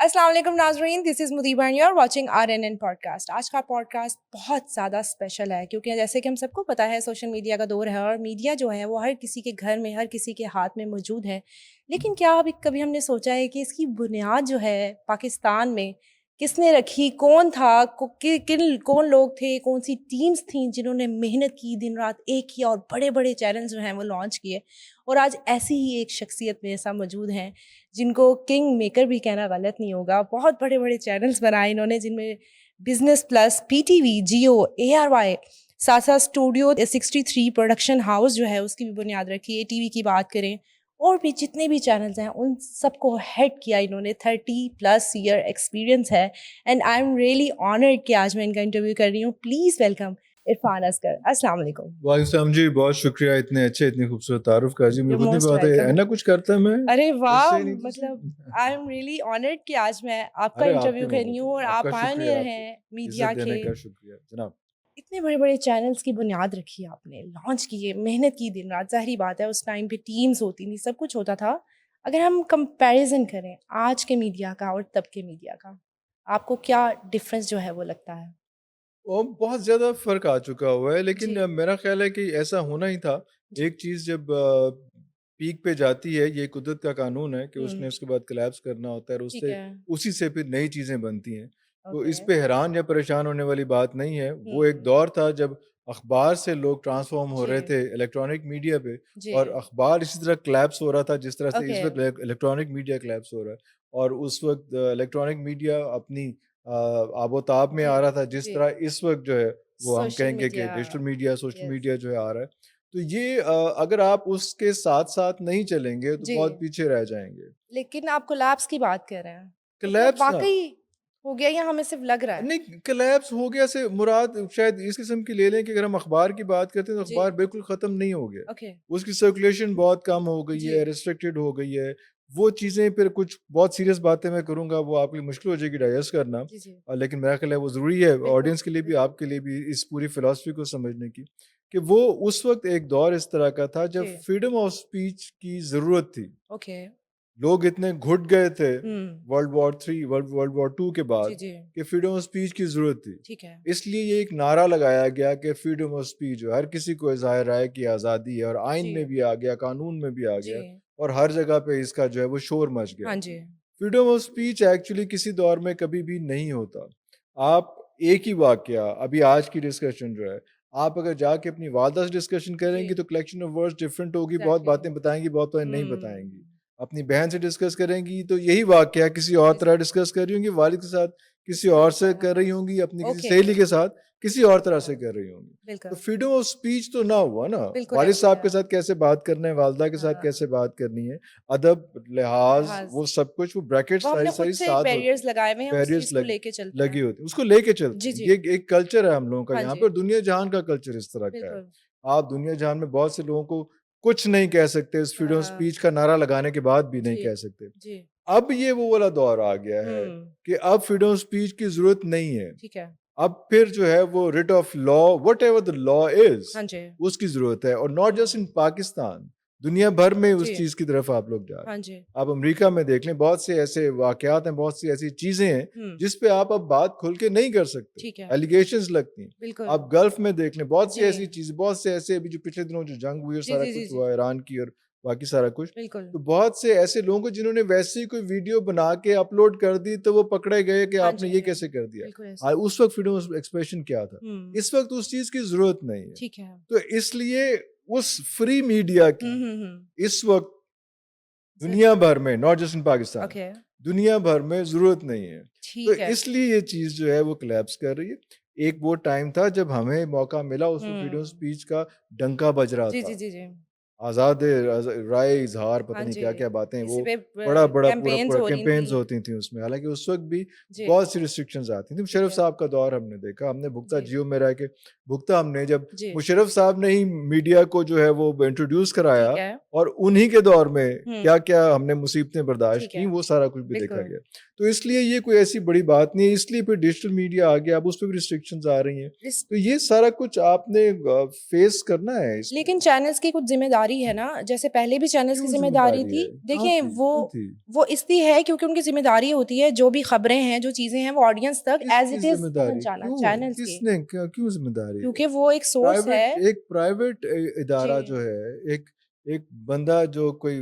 अस्सलाम वालेकुम नाज़रीन, this is Mudiba and you are watching RNN podcast. आज का पॉडकास्ट बहुत ज़्यादा स्पेशल है क्योंकि जैसे कि हम सबको पता है सोशल मीडिया का दौर है और मीडिया जो है वो हर किसी के घर में, हर किसी के हाथ में मौजूद है। लेकिन क्या अभी कभी हमने सोचा है कि इसकी बुनियाद जो है पाकिस्तान में किसने रखी, कौन था, कौन लोग थे, कौन सी टीम्स थीं जिन्होंने मेहनत की, दिन रात एक किया और बड़े बड़े चैनल्स जो हैं वो लॉन्च किए। और आज ऐसी ही एक शख्सियत मेरे साथ मौजूद हैं जिनको किंग मेकर भी कहना गलत नहीं होगा। बहुत बड़े-बड़े चैनल्स बनाए इन्होंने जिनमें बिज़नेस प्लस, पीटीवी, जियो, एआरवाई, साथ-साथ स्टूडियो 63 प्रोडक्शन हाउस जो है उसकी भी बुनियाद रखी है। टीवी की बात करें और भी जितने भी चैनल्स हैं उन सबको हेड किया इन्होंने। 30 प्लस ईयर एक्सपीरियंस है and I am really honoured कि आज मैं इनका इंटरव्यू कर रही हूँ। Please welcome Irfan Asghar. अस्सलाम वालेकुम। वालेकुम जी, बहुत शुक्रिया इतने अच्छे इतनी खूबसूरत तारुफ का जी। यू मुझे खुद नहीं मोस्ट पता है वेलकम। ना कुछ करता मैं अरे वाह! ऐसे ही नहीं मतलब तो आई एम रियली ऑनर्ड कि आज मैं आपका अरे आपकी इंटरव्यू कर रही मोहब्बत हूँ और है, आप आपका पायनियर शुक्रिया, हैं आपको मीडिया इज्जत के। देने का शुक्रिया जनाब। इतने बड़े-बड़े चैनल्स की बुनियाद रखी आपने, लॉन्च किए, मेहनत की दिन रात। ज़ाहिर बात है उस टाइम पे टीम्स होती थी, सब कुछ होता था। अगर हम कंपैरिज़न करें आज के मीडिया का और तब के मीडिया का, आपको क्या डिफरेंस जो है वो लगता है? और बहुत ज़्यादा फ़र्क आ चुका हुआ है, लेकिन जी, मेरा ख़्याल है कि ऐसा होना ही था। जी। एक चीज़ जब पीक पे जाती है, ये कुदरत का कानून है कि उसने हुँ, उसके बाद कोलैप्स करना होता है और ठीक उससे है। उसी से फिर नई चीज़ें बनती हैं। तो ओके। इस पे हैरान या परेशान होने वाली बात नहीं है। वो एक हुँ, दौर था जब अख़बार से लोग ट्रांसफ़ॉर्म हो रहे जी, थे इलेक्ट्रॉनिक मीडिया पे, जी। और अख़बार इसी तरह कोलैप्स हो रहा था जिस तरह से ओके। इस वक़्त इलेक्ट्रॉनिक मीडिया कोलैप्स हो रहा है। और उस वक़्त इलेक्ट्रॉनिक मीडिया अपनी आबो-ताब में जी, आ रहा था, जिस जी। तरह इस वक़्त जो है वो हम सोशल कहेंगे कि media, digital media, social yes. Media जो है आ रहा है। तो ये अगर आप उसके साथ-साथ नहीं चलेंगे तो जी। बहुत पीछे रह जाएँगे। लेकिन आप कोलैप्स की बात कर रहे हैं। मतलब कोलैप्स ना वाक़ई हो गया या हमें सिर्फ़ लग रहा है? नहीं, कोलैप्स हो गया से मुराद शायद इस किस्म की ले लें कि अगर हम अखबार की बात करते हैं तो जी, अखबार बिल्कुल ख़त्म नहीं हो गया। ओके। उसकी सर्कुलेशन बहुत कम हो गई जी। है, रिस्ट्रिक्टेड हो गई है। वो चीज़ें फिर कुछ बहुत सीरियस बातें मैं करूँगा, वो आपके लिए मुश्किल हो जाएगी डाइजेस्ट करना। जी, जी। लेकिन मेरा ख़्याल है वो ज़रूरी है बिल्कुल, ऑडियंस के लिए भी, बिल्कुल। आपके लिए भी, इस पूरी फ़िलॉसफ़ी को समझने की, कि वो उस वक़्त एक दौर इस तरह का था जब जी, फ्रीडम ऑफ स्पीच की ज़रूरत थी। ओके। लोग इतने घुट गए थे हुँ। वर्ल्ड वॉर 2 के जी, बाद जी। कि फ्रीडम ऑफ स्पीच की ज़रूरत थी। ठीक है। इसलिए ये एक नारा लगाया गया कि फ्रीडम ऑफ स्पीच जो हर किसी को इज़हार राय की आज़ादी है, और आइन में जी, भी आ गया, कानून में भी आ जी। गया, और हर जगह पे इसका जो है वो शोर मच गया। हाँ जी। फ्रीडम ऑफ स्पीच एक्चुअली किसी दौर में कभी भी नहीं होता। आप एक ही वाकया, अभी आज की डिस्कशन जो है, आप अगर जाके अपनी वालदा से डिस्कशन करेंगी जी, तो कलेक्शन ऑफ वर्ड्स डिफरेंट होगी, बहुत एग्ज़ैक्टली। बातें बताएँगी, बहुत बातें नहीं बताएँगी। हुँ। अपनी बहन से डिस्कस करेंगी तो यही वाकया किसी और जी, तरह जी। डिस्कस कर रही होंगी, वालिद के साथ किसी किसी और और से तरह। कर रही होंगी, अपनी किसी ओके, सहेली के साथ किसी और तरह से बिल्कुल, कर रही होंगी। तो बिल्कुल। फ्रीडम ऑफ स्पीच तो ना हुआ ना, बिल्कुल वालिद ऐसे ही साहब के है। साथ कैसे बात करना है, वालदा के साथ कैसे हाँ, बात करनी है, अदब, लिहाज़, लिहाज़ वो सब कुछ, वो ब्रैकेट्स वो हमने खुद सारी-सारी से साथ होती हैं। बैरियर्स लगाए हुए हैं, उस बैरियर्स चीज़ को लग लेके चलते लगी हैं। होती हैं, उसको लेके चलते जी, हैं। जी। ये एक कल्चर है हम लोगों का हाँ यहाँ पे, जी, और दुनिया जहान का कल्चर इस तरह का है। बिल्कुल। आप दुनिया जहान में बहुत से लोगों को कुछ नहीं कह सकते, इस फ्रीडम ऑफ हाँ, स्पीच का नारा लगाने के बाद भी नहीं जी, कह सकते। जी। अब ये वो वाला दौर आ गया है हुँ, कि अब फ्रीडम ऑफ स्पीच की ज़रूरत नहीं है। ठीक है। अब फिर जो है वो writ of law, whatever the law is, हाँ जी। उसकी ज़रूरत है, और नॉट जस्ट इन हुँ, पाकिस्तान, दुनिया भर में उस जी, चीज़ की तरफ आप लोग जा रहे हाँ हैं। जी। आप अमेरिका में देख लें, बहुत से ऐसे वाक़यात हैं, बहुत सी ऐसी चीज़ें हैं, हुँ, जिस पे आप अब बात खुल के नहीं कर सकते, ठीक है। एलिगेशंस लगती हैं। बिल्कुल। आप गल्फ़ में देख लें, बहुत सी जी। ऐसी चीज़ें, बहुत से ऐसे अभी जो पिछले दिनों जो जंग हुई और जी, सारा जी, जी, कुछ जी। हुआ ईरान की और बाकी सारा कुछ, बिल्कुल। तो बहुत से ऐसे लोगों को जिन्होंने वैसे ही कोई वीडियो बना के अपलोड कर दी, तो वो पकड़े गए कि हाँ आपने जी, ये कैसे कर दिया। बिल्कुल ऐसे ही। उस वक़्त फ्रीडम ऑफ एक्सप्रेशन क्या था? हुँ, इस वक़्त उस चीज़ की ज़रूरत नहीं है। ठीक है। तो इसलिए उस फ्री मीडिया हुँ, की हुँ, हुँ। इस वक़्त ज़र दुनिया भर में, not just in Pakistan, okay, दुनिया भर में ज़रूरत नहीं है। तो ठीक है। इसलिए ये चीज़ जो है वो कोलैप्स कर रही है। एक वो टाइम था जब हमें मौका मिला, उसमें फ्रीडम ऑफ हुँ। स्पीच का डंका बज रहा जी, जी, था। जी, जी। आज़ाद राय इज़हार, पता हाँ नहीं जी, क्या-क्या बातें, इसी वो पे बड़ा-बड़ा कैम्पेन्स पूरा-पूरा हो रही कैम्पेन्स थी। होती थी उसमें। हालाँकि उस वक़्त भी जी, बहुत सी रिस्ट्रिक्शंस आती थी। ठीक मुशर्रफ है। साहब का दौर हमने देखा, हमने भुगता, जी, जियो में रह के भुगता हमने, जब जी, मुशर्रफ साहब ने ही मीडिया को जो है वो इंट्रोड्यूस कराया, ठीक है। और उन्हीं के दौर में हुँ, क्या-क्या हमने मुसीबतें बर्दाश्त ठीक की, है। वो सारा कुछ भी देखा बिल्कुल। गया। तो इसलिए ये कोई ऐसी बड़ी बात नहीं है, इसलिए फिर डिजिटल मीडिया आ गया, अब उसपे भी रिस्ट्रिक्शंस आ रही हैं। इस तो ये सारा कुछ आपने फेस करना है इसमें। लेकिन चैनल्स की कुछ ज़िम्मेदारी ज़िम्मेदारी है ना, जैसे पहले भी चैनल्स की क्यों ज़िम्मेदारी ज़िम्मेदारी थी, है? कहाँ देखें थी? क्यों थी? वो इसलिए है क्योंकि उनकी ज़िम्मेदारी होती है जो भी खबरें हैं, जो चीज़ें हैं, वो ऑडियंस तक एज़ किसकी इट इज़ ज़िम्मेदारी? पहुँचाना, क्यों? चैनल्स की। किसने क्या क्यों ज़िम्मेदारी है? क्योंकि वो एक सोर्स है। एक प्राइवेट जी। इदारा जो है, एक एक बंदा जो कोई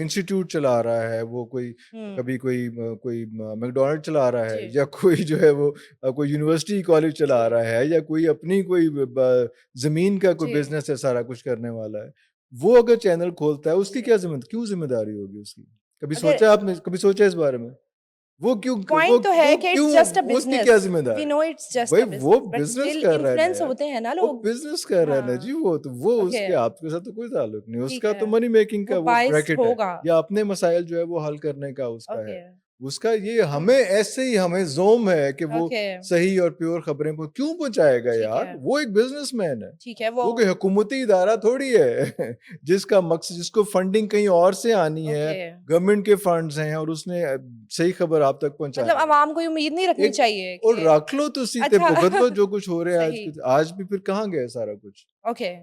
इंस्टीट्यूट चला रहा है, वो कोई हुँ। कभी कोई मैकडॉनल्ड चला रहा है जी, या कोई जो है वो कोई यूनिवर्सिटी कॉलेज चला जी, रहा है या कोई अपनी कोई ज़मीन का कोई जी। बिज़नेस है सारा कुछ करने वाला है। वो अगर चैनल खोलता है, उसकी जी। क्या क्यों ज़िम्मेदारी होगी उसकी? अगर कभी सोचा इस बारे में? पॉइंट तो है वो कि इट्स क्यों जस्ट अ उसकी बिज़नेस। क्या वी ज़िम्मेदारी? नो इट्स जस्ट भाई अ वो बिज़नेस बट बिज़नेस स्टिल कर रहा है ना इन्फ्लुएंस यार, होते हैं ना वो लोग। बिज़नेस कर रहा है ना जी हाँ, वो ओके, उसके आपके साथ तो कोई ताल्लुक नहीं, ठीक उसका है। तो मनी मेकिंग वो का वो बायस्ड ब्रैकेट है होगा। या अपने मसाइल जो है वो हल करने का उसका ओके, है। उसका ये हमें ऐसे ही हमें ज़ोम है कि वो ओके, सही और प्योर खबरें को क्यों पहुँचाएगा ठीक यार? है, वो एक बिज़नेसमैन है। ठीक है, वो वो कोई हुकूमती इदारा थोड़ी है जिसका मकसद जिसको फंडिंग कहीं और से आनी है, ओके। गवर्नमेंट के फंड्स हैं और उसने सही खबर आप तक मतलब पहुँचानी है। अवाम को ये उम्मीद नहीं रखनी एक चाहिए और कि रख लो तो सीधे अच्छा भुगत लो जो कुछ हो रहा है सही, आज भी फिर कहाँ गया सारा कुछ? ओके।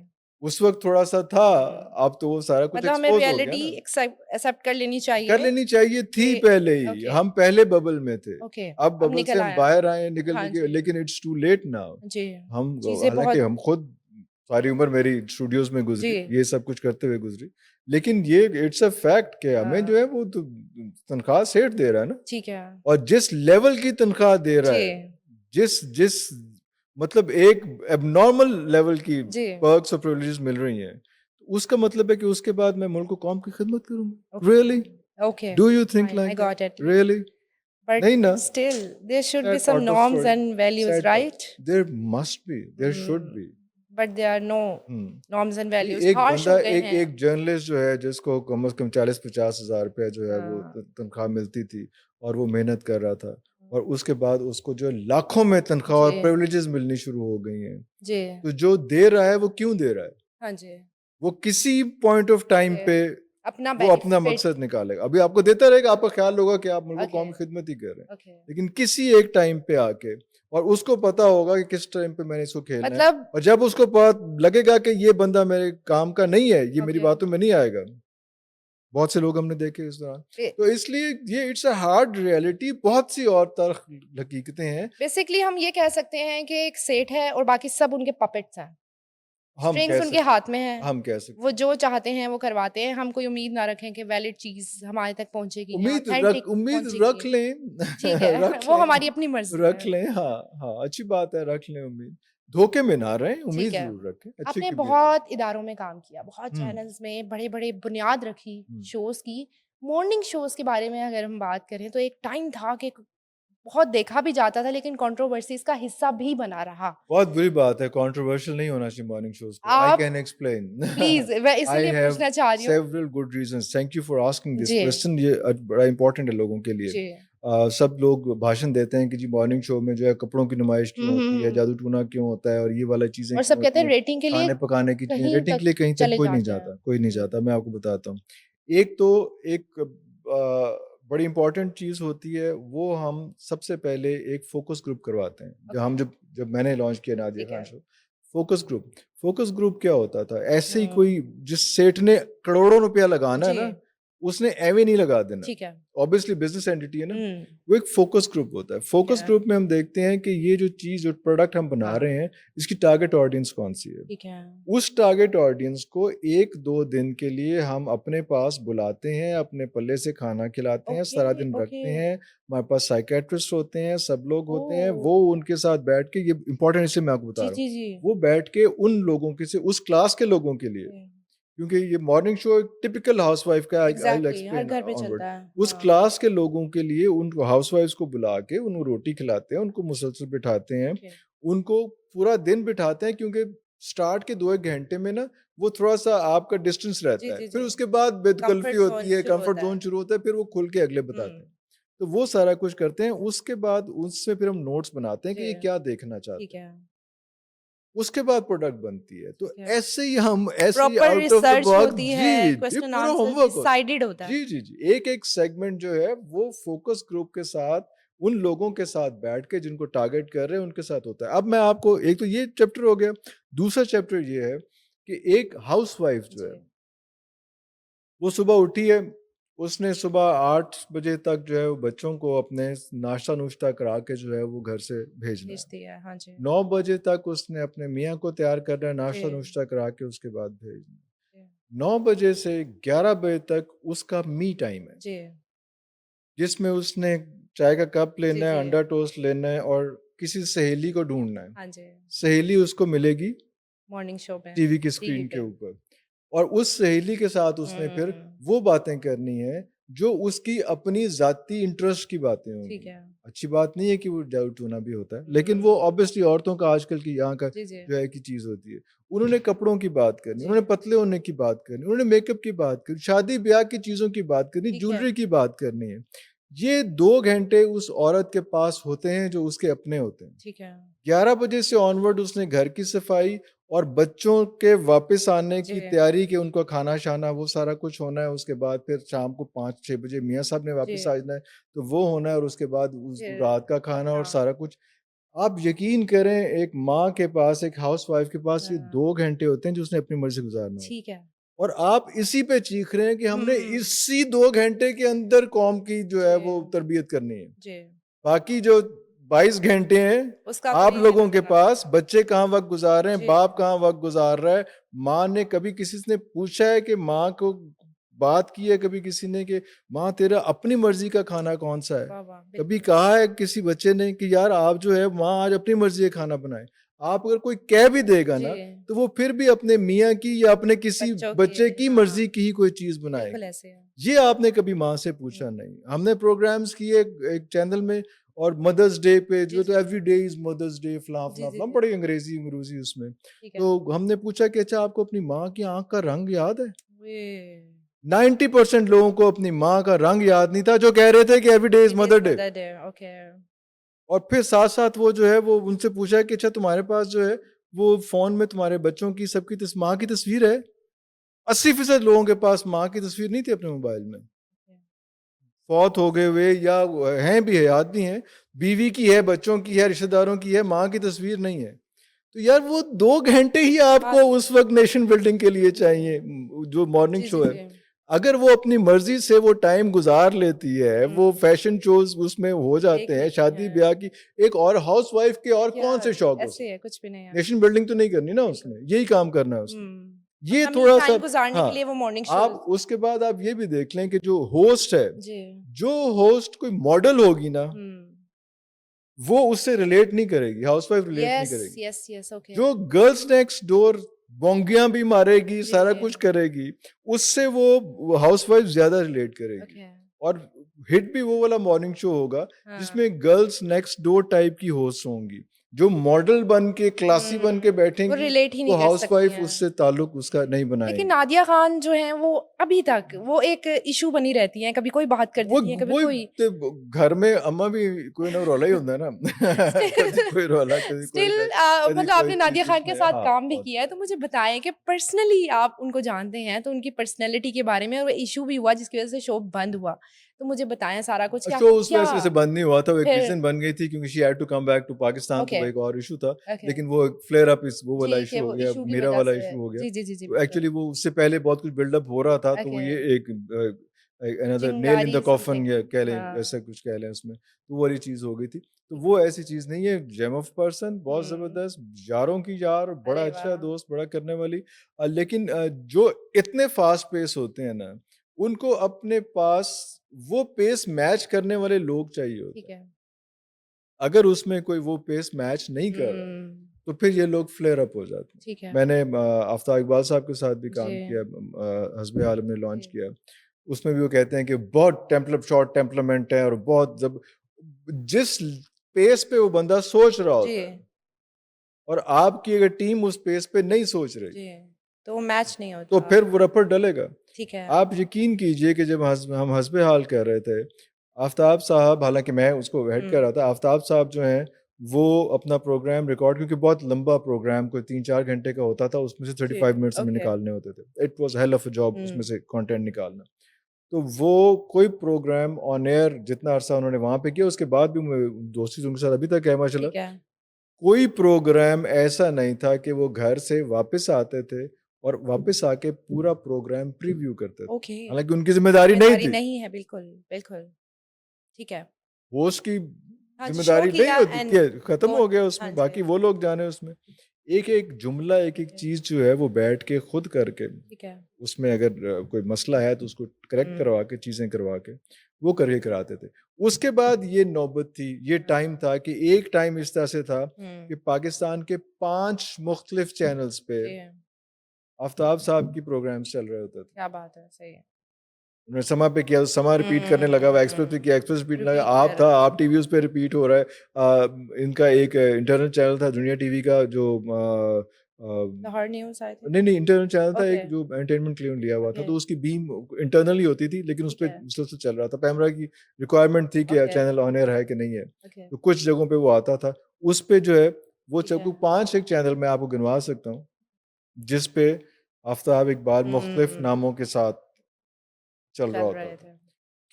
उस वक़्त थोड़ा-सा था, हुँ, अब तो वो सारा कुछ मतलब हमें एक्सपोज़ हो गया रियलिटी ना। एक्सेप्ट कर लेनी कर चाहिए लेनी चाहिए थी कि पहले ही, ओके, हम पहले बबल में थे। ओके, अब अब बबल से निकल हम आया। बाहर आए हैं हाँ निकलने के जी, लेकिन इट्स टू लेट नाउ। जी। हम चीज़ें हालाँकि बहुत हम खुद सारी उम्र मेरी स्टूडियोज़ में जी, गुज़री, ये सब कुछ करते हुए गुज़री। लेकिन ये इट्स अ फैक्ट कि हमें जो है हाँ, वो तो तनख़्वाह सेठ दे रहा है ना। ठीक है। और जिस लेवल की तनख्वाह दे रहा जी, है, जिस जिस मतलब एक एब्नॉर्मल लेवल की जी, पर्क्स और प्रिविलेजेस मिल रही हैं, उसका मतलब है कि उसके बाद मैं मुल्क कौम की खिदमत करूँगा। Okay, really? Okay, do you think fine, I like that? Got it. Really? But नहीं ना? still, there should be sad some part of norms story, and values, sad part. right? There must be, there should Hmm. B. But there are no hmm. norms and ये values. एक Harsh बंदा हो गए एक हैं। एक journalist जो है जिसको कम से कम 40-50 हज़ार रुपया जो है वो हाँ, तनख्वाह मिलती थी और वो मेहनत कर रहा था और उसके बाद उसको जो लाखों में तनख्वाह और जी, प्रिविलेजेस मिलनी शुरू हो गई हैं। जी, तो जो दे रहा है वो क्यों दे रहा है? हाँ जी, वो किसी पॉइंट ऑफ टाइम ओके। पे अपना वो अपना बेनिफिट, मकसद निकालेगा। अभी आपको देता रहेगा, आपका ख़्याल होगा कि आप मुल्क ओके, कौम की खिदमत ही कर रहे हैं। ओके। लेकिन किसी एक टाइम पे आके और उसको पता होगा कि किस टाइम पे मैंने इसको खेलना है मतलब और जब उसको लगेगा कि ये बंदा मेरे काम का नहीं है, ये मेरी ओके, बातों में नहीं आएगा। बहुत से लोग हमने देखे इस दौरान। बे तो इसलिए ये इट्स अ हार्ड रियलिटी बहुत सी और तल्ख़ हकीकतें हैं। बेसिकली हम ये कह सकते हैं कि एक सेठ है और बाकी सब उनके पपेट्स हैं। हम स्ट्रिंग्स कह उनके सकते हाथ में हैं। हम कह वो सकते हैं। जो चाहते हैं वो करवाते हैं। हम कोई उम्मीद ना रखें कि वैलिड चीज़ हमारे तक पहुँचेगी या ऑथेंटिक उम्मीद रख पहुँचेगी। लें ठीक है, रख वो लें हमारी अपनी मर्ज़ी रख है। लें हाँ, हाँ, अच्छी बात है रख लें उम्मीद। धोखे में ना रहें, उम्मीद ठीक है। ज़रूर रखें, अच्छी आपने की उम्मीद रखें। बहुत इदारों में काम किया, बहुत हुँ, चैनल्स में बड़े-बड़े बुनियाद रखी हुँ। शोज़ की। मॉर्निंग शोज़ के बारे में अगर हम बात करें तो एक टाइम था कि बहुत देखा भी जाता था लेकिन कंट्रोवर्सीज़ का हिस्सा भी बना रहा। बहुत बुरी बात है, कंट्रोवर्शियल नहीं होना चाहिए मॉर्निंग शोज़ पे। आई आप कैन एक्सप्लेन। प्लीज़ मैं आई इसीलिए हैव पूछना चाह रही हूँ। Several good reasons. Thank you for asking this जी, क्वेश्चन ये बड़ा इम्पोर्टेंट है लोगों के लिए। जी। सब लोग भाषण देते हैं कि जी मॉर्निंग शो में जो है कपड़ों की नुमाइश हुँ, क्यों हुँ, होती है, हुँ। जादू-टूना क्यों होता है और ये वाला चीज़ें और क्यों सब कहते होती हैं हैं, रेटिंग के लिए खाने-पकाने की चीज़ें कहीं रेटिंग तक के लिए कहीं तक चले जाते हैं। कोई नहीं हुँ, जाता, मैं आपको बताता हूँ। एक तो एक बड़ी इम्पोर्टेंट चीज़ होती है, वो हम सबसे पहले एक फ़ोकस ग्रुप करवाते हैं। ओके, जब मैंने लॉन्च किया नादिया ठीक खान है। शो, फ़ोकस ग्रुप क्या होता था? ऐसे ही हुँ, कोई जिस सेठ ने करोड़ों रुपया लगाना है जी, ना, उसने ऐवें नहीं लगा देना। ठीक है। ऑब्वियसली बिज़नेस एंटिटी है ना, हुँ, वो एक फ़ोकस ग्रुप होता है। ठीक फ़ोकस है। ग्रुप में हम देखते हैं कि ये जो प्रोडक्ट हम बना हाँ, रहे हैं, इसकी टारगेट ऑडियंस कौन-सी है? ठीक है। उस टारगेट ऑडियंस को 1-2 दिन के लिए हम अपने पास बुलाते हैं, अपने पल्ले से खाना खिलाते हैं, ओके, सारा दिन ओके। रखते हैं। हमारे पास साइकियाट्रिस्ट होते हैं, सब लोग होते हैं, ओह! वो उनके साथ बैठ के ये इम्पोर्टेंट इसलिए मैं आपको बता जी, रहा हूँ। जी, जी। वो बैठ के उन लोगों के से उस क्लास के लोगों के लिए हुँ, क्योंकि ये मॉर्निंग शो एक टिपिकल हाउसवाइफ का आई आई विल एग्ज़ैक्टली हर एक्सप्लेन घर पे ऑनवर्ड। चलता है। उस हाँ, क्लास के लोगों के लिए उन हाउसवाइफ्स को बुला के उनको रोटी खिलाते हैं, उनको मुसलसल बिठाते हैं, ओके। उनको पूरा दिन बिठाते हैं क्योंकि स्टार्ट के 2-1 घंटे में ना वो थोड़ा-सा आपका डिस्टेंस जी, रहता है। जी, फिर जी। उसके बाद बेदखलफ़ी कम्फ़र्ट होती ज़ोन है, शुरू कम्फर्ट होता ज़ोन है। शुरू होता है, फिर वो खुल के अगले बताते हैं। हुँ, तो वो सारा कुछ करते हैं, उसके बाद उससे फिर हम नोट्स बनाते हैं कि जी, ये क्या देखना ठीक चाहते हैं। है, उसके बाद प्रोडक्ट बनती है। तो ठीक है। ऐसे ही proper out of the research box होती जी, है, ये क्वेश्चन पूरा आंसर होमवर्क होता डिसाइडेड होता है। है। जी, जी, जी। एक-एक सेगमेंट जो है वो फ़ोकस ग्रुप के साथ, उन लोगों के साथ बैठ के जिनको टारगेट कर रहे हैं उनके साथ होता है। अब मैं आपको एक तो ये चैप्टर हो गया, दूसरा चैप्टर ये है कि एक हाउसवाइफ जो है जी, वो सुबह उठी है, उसने सुबह 8 बजे तक जो है वो बच्चों को अपने नाश्ता-नुश्ता करा के जो है वो घर से भेजना है। भेज दिया है, हाँ जी। 9 बजे तक उसने अपने मियाँ को तैयार करना है, जी, नाश्ता-नुश्ता करा के उसके बाद भेजना है। जी, 9 बजे से 11 बजे तक उसका मी टाइम है, जी, जिसमें उसने चाय का कप जी, लेना है, जी, अंडा टोस्ट लेना है और किसी सहेली को ढूँढना है। हाँ जी, सहेली उसको मिलेगी मॉर्निंग शो पे, टीवी की टीवी स्क्रीन के पे। ऊपर और उस सहेली के साथ उसने फिर हुँ, वो बातें करनी है, जो उसकी अपनी ज़ाती इंटरेस्ट की बातें ठीक होंगी। है। अच्छी बात नहीं है कि वो डाउट-टूना भी होता है, लेकिन वो हुँ, ऑब्वियसली औरतों का आजकल की यहाँ का जी, जी, जो है कि चीज़ होती है। उन्होंने कपड़ों की बात करनी, जी, उन्होंने पतले होने की बात करनी, उन्होंने मेकअप की बात करनी, शादी-ब्याह की चीज़ों की बात करनी, ठीक है, ज्वेलरी की बात करनी है। ये 2 घंटे उस औरत के पास होते हैं जो उसके अपने होते हैं। ठीक है। 11 बजे से ऑनवर्ड उसने घर की सफाई और बच्चों के वापस आने जी, की तैयारी कि उनको खाना-शाना वो सारा कुछ होना है, उसके बाद फिर शाम को 5-6 बजे मियाँ साहब ने जी, वापस आ जाना है, तो वो होना है और उसके बाद उस जी, रात का खाना और हाँ, सारा कुछ। आप यकीन करें एक माँ के पास, एक हाउसवाइफ़ के पास ये हाँ, 2 घंटे होते हैं जो उसने अपनी मर्ज़ी गुज़ारना होता ठीक है। है और आप इसी पे चीख रहे हैं कि हमने हुँ, इसी 2 घंटे के अंदर कौम की जो जी, है वो तरबियत करनी है। जी, बाकी जो 22 घंटे हैं, उसका आप कोई लोगों के लेना-देना नहीं पास है। बच्चे कहाँ वक़्त गुज़ार रहे हैं, जी, बाप कहाँ वक़्त गुज़ार रहा है। माँ ने कभी किसी ने पूछा है कि माँ को बात की है कभी किसी ने कि माँ तेरा अपनी मर्ज़ी का खाना कौन-सा है? वाह, वाह! कभी बिल्कुल। कहा है किसी बच्चे ने कि यार आप जो है माँ आज अपनी मर्ज़ी का खाना बनाए। आप अगर कोई कह भी देगा जी, ना, तो वो फिर भी अपने मियाँ की या अपने किसी बच्चों के बच्चे की हाँ, मर्ज़ी की ही कोई चीज़ बिल्कुल बनाएगी। ऐसे है। ये आपने कभी माँ से पूछा हुँ, नहीं। हमने प्रोग्राम्स किए एक चैनल में और मदर्स डे पे जी, जो तो जी, every day is mother's day जी, जी, फलां-फलां जी, बड़ी अंग्रेज़ी उसमें। ठीक है। तो हमने पूछा कि अच्छा आपको अपनी माँ की आँख का रंग याद है? ये 90% लोगों को अपनी माँ का रंग याद नहीं था जो कह रहे थे कि every day is it is mother day. Mother day, okay. और फिर साथ-साथ वो जो है वो उनसे पूछा कि अच्छा तुम्हारे पास जो है वो फ़ोन में तुम्हारे बच्चों की सबकी माँ की तस्वीर है? 80% लोगों के पास माँ की तस्वीर नहीं थी अपने मोबाइल में। फौत हो गए हुए या वो हैं भी हयात भी हैं, बीवी की है, बच्चों की है, रिश्तेदारों की है, माँ की तस्वीर नहीं है। तो यार वो 2 घंटे ही आपको बात उस वक़्त नेशन बिल्डिंग के लिए चाहिए जो मॉर्निंग जी, शो जी, है। जी। अगर वो अपनी मर्ज़ी से वो टाइम गुज़ार लेती है, वो हुँ, फैशन शोज़ उसमें हो देख जाते हैं, लेती है। शादी-ब्याह की एक और हाउसवाइफ़ के और क्या कौन से शौक हो ऐसे है, सकते कुछ भी नहीं है। हैं? नेशन बिल्डिंग तो नहीं करनी ना बिल्कुल। उसने, यही काम करना है उसने। हुँ, ये अपना मी थोड़ा-सा टाइम गुज़ारने के हाँ, लिए वो मॉर्निंग आप शोज़ उसके बाद आप ये भी देख लें कि जो होस्ट है, जी। जो होस्ट कोई मॉडल होगी ना, हुँ। वो उससे रिलेट नहीं करेगी, हाउसवाइफ़ रिलेट नहीं यस, करेगी। Yes, yes, okay. जो गर्ल्स नेक्स्ट डोर बोंगियाँ भी मारेगी, जी, सारा जी, कुछ करेगी, उससे वो हाउसवाइफ़ ज़्यादा रिलेट करेगी। ओके। और हिट भी वो वाला मॉर्निंग शो होगा, हाँ। जिसमें गर्ल्स नेक्स्ट डोर टाइप की होस्ट होंगी, जो मॉडल बन के, क्लासी बन के हुँ, वो बैठेंगी, रिलेट ही तो नहीं कर सकती हाउसवाइफ़ हैं। उससे ताल्लुक उसका नहीं लेकिन बनाएँगी। नादिया खान जो हैं वो अभी तक वो एक इश्यू बनी रहती हैं, कभी कोई बात कर वो देती हैं, कभी वही कोई ते घर में अम्मा भी कोई ना रौला ही होंदा है ना। कदी स्टिल कोई रौला, कदी कोई स्टिल कदी मतलब कोई आपने चीज़ नादिया खान के जिसमें साथ हाँ, काम भी बहुत किया है, तो मुझे बताएँ कि पर्सनली आप उनको जानते हैं, तो उनकी पर्सनैलिटी के बारे में और इश्यू भी हुआ जिसकी वज़ह से शो बंद हुआ। तो मुझे बताएँ सारा कुछ कि शो आखिर उस क्या वजह से बंद नहीं हुआ था, वो एक फिर रीज़न बन गई थी क्योंकि she had to come back to Pakistan तो ओके, वो एक और इश्यू था। ओके। लेकिन वो फ्लेयर अप इस वो वाला जी, कि इश्यू हो वो गया, इश्यू की मीरा वज़ह वाला से इश्यू हो गया। जी, जी, जी, जी, तो बिल्कुल। एक्चुअली वो उससे पहले बहुत कुछ बिल्डअप हो रहा था, तो वो ओके, ये एक अनदर नेल इन द चिंगारी कॉफ़न समथिंग या कह लें, ऐसा हाँ, कुछ कह लें उसमें, तो वो वाली चीज़ हो गई थी। तो ठीक वो है। ऐसी चीज़ नहीं है, जेम ऑफ पर्सन बहुत हुँ, ज़बरदस्त, यारों की यार, बड़ा अरे अच्छा वाह! दोस्त, बड़ा करने वाली। लेकिन जो इतने फ़ास्ट पेस होते हैं ना, उनको अपने पास वो पेस मैच करने वाले लोग चाहिए होते ठीक हैं। है। अगर उसमें कोई वो पेस मैच नहीं कर रहा, हुँ, तो फिर ये लोग फ्लेयर अप हो जाते हैं। ठीक है। मैंने आफ़ताब इकबाल साहब के साथ भी जी, काम किया, हस्ब ए आलम ने लॉन्च जी, किया। उसमें भी वो कहते हैं कि बहुत शॉर्ट टेम्परामेंट है और बहुत जब जिस पेस पे वो बंदा सोच रहा जी, होता है और आपकी अगर टीम उस पेस पे नहीं सोच रही, जी, तो वो मैच नहीं तो होता। फिर वो रफ़ड़ डलेगा। ठीक है। आप यकीन कीजिए कि जब हम हस्ब हाल कर रहे थे, आफ़ताब साहब, हालाँकि मैं उसको हेड कर हुँ, रहा था, आफ़ताब साहब जो हैं, वो अपना प्रोग्राम रिकॉर्ड क्योंकि बहुत लंबा प्रोग्राम कोई 3-4 घंटे का होता था, उसमें से जी, 35 मिनट्स हमें ओके। निकालने होते थे। It was hell of a job उसमें हुँ, से कंटेंट निकालना। तो वो कोई प्रोग्राम ऑन एयर जितना अरसा उन्होंने वहाँ पे किया, उसके बाद भी मैं दोस्ती तो उनके साथ अभी तक है माशाल्लाह। ठीक है। कोई प्रोग्राम ऐसा नहीं था कि वो घर से वापस आते थे और वापस आके पूरा प्रोग्राम प्रीव्यू करते थे। ओके। हालांकि उनकी जिम्मेदारी नहीं जिम्मेदारी थी, नहीं है, बिल्कुल, बिल्कुल। ठीक है। होस्ट की हाँ, शो जिम्मेदारी नहीं किया होती एंड थी, खत्म गो हो गया हाँ उसमें, जी, बाकी वो लोग जाने उसमें। एक एक जुमला, एक एक ओके, चीज जो है वो बैठ के खुद करके, ठीक है। उसमें अगर कोई मसला है तो उसको करेक्ट हुँ, करवा के, चीजें करवा के वो करके कराते थे। उसके बाद ये नौबत थी, ये हुँ, टाइम था कि एक टाइम इस तरह से था हुँ, कि पाकिस्तान के 5 मुख्तलिफ चैनल्स पे जी, आफ्ताब साहब की प्रोग्राम्स चल रहे होते थे। क्या बात है, सही है। उन्होंने समा पे किया, समा रिपीट करने लगा, वो एक्सप्रेस पे हुँ, किया, एक्सप्रेस रिपीट लगा, रिपीट आप कर था, रहा है। आप टीवी उस पे रिपीट हो रहा है। इनका एक इंटरनल चैनल था दुनिया टीवी का, जो लाहौर न्यूज़ आई थिंक। नहीं नहीं इंटरनल चैनल था ओके, एक, जो एंटरटेनमेंट के लिए लिया हुआ था, ओके, तो उसकी बीम इंटरनली होती थी, लेकिन उस ठीक पर है, मुसलसल चल रहा था। पैमरा की रिक्वायरमेंट थी कि ओके, चैनल ऑन एयर है कि नहीं है, ओके, तो कुछ जगहों पे वो आता था। उस पे जो है वो ठीक है। 5 एक चैनल मैं आपको गिनवा सकता हूँ जिस पे आफ्ताब इकबाल मुख्तलिफ हुँ, नामों के साथ चल रहा चल होता रहे था, थे,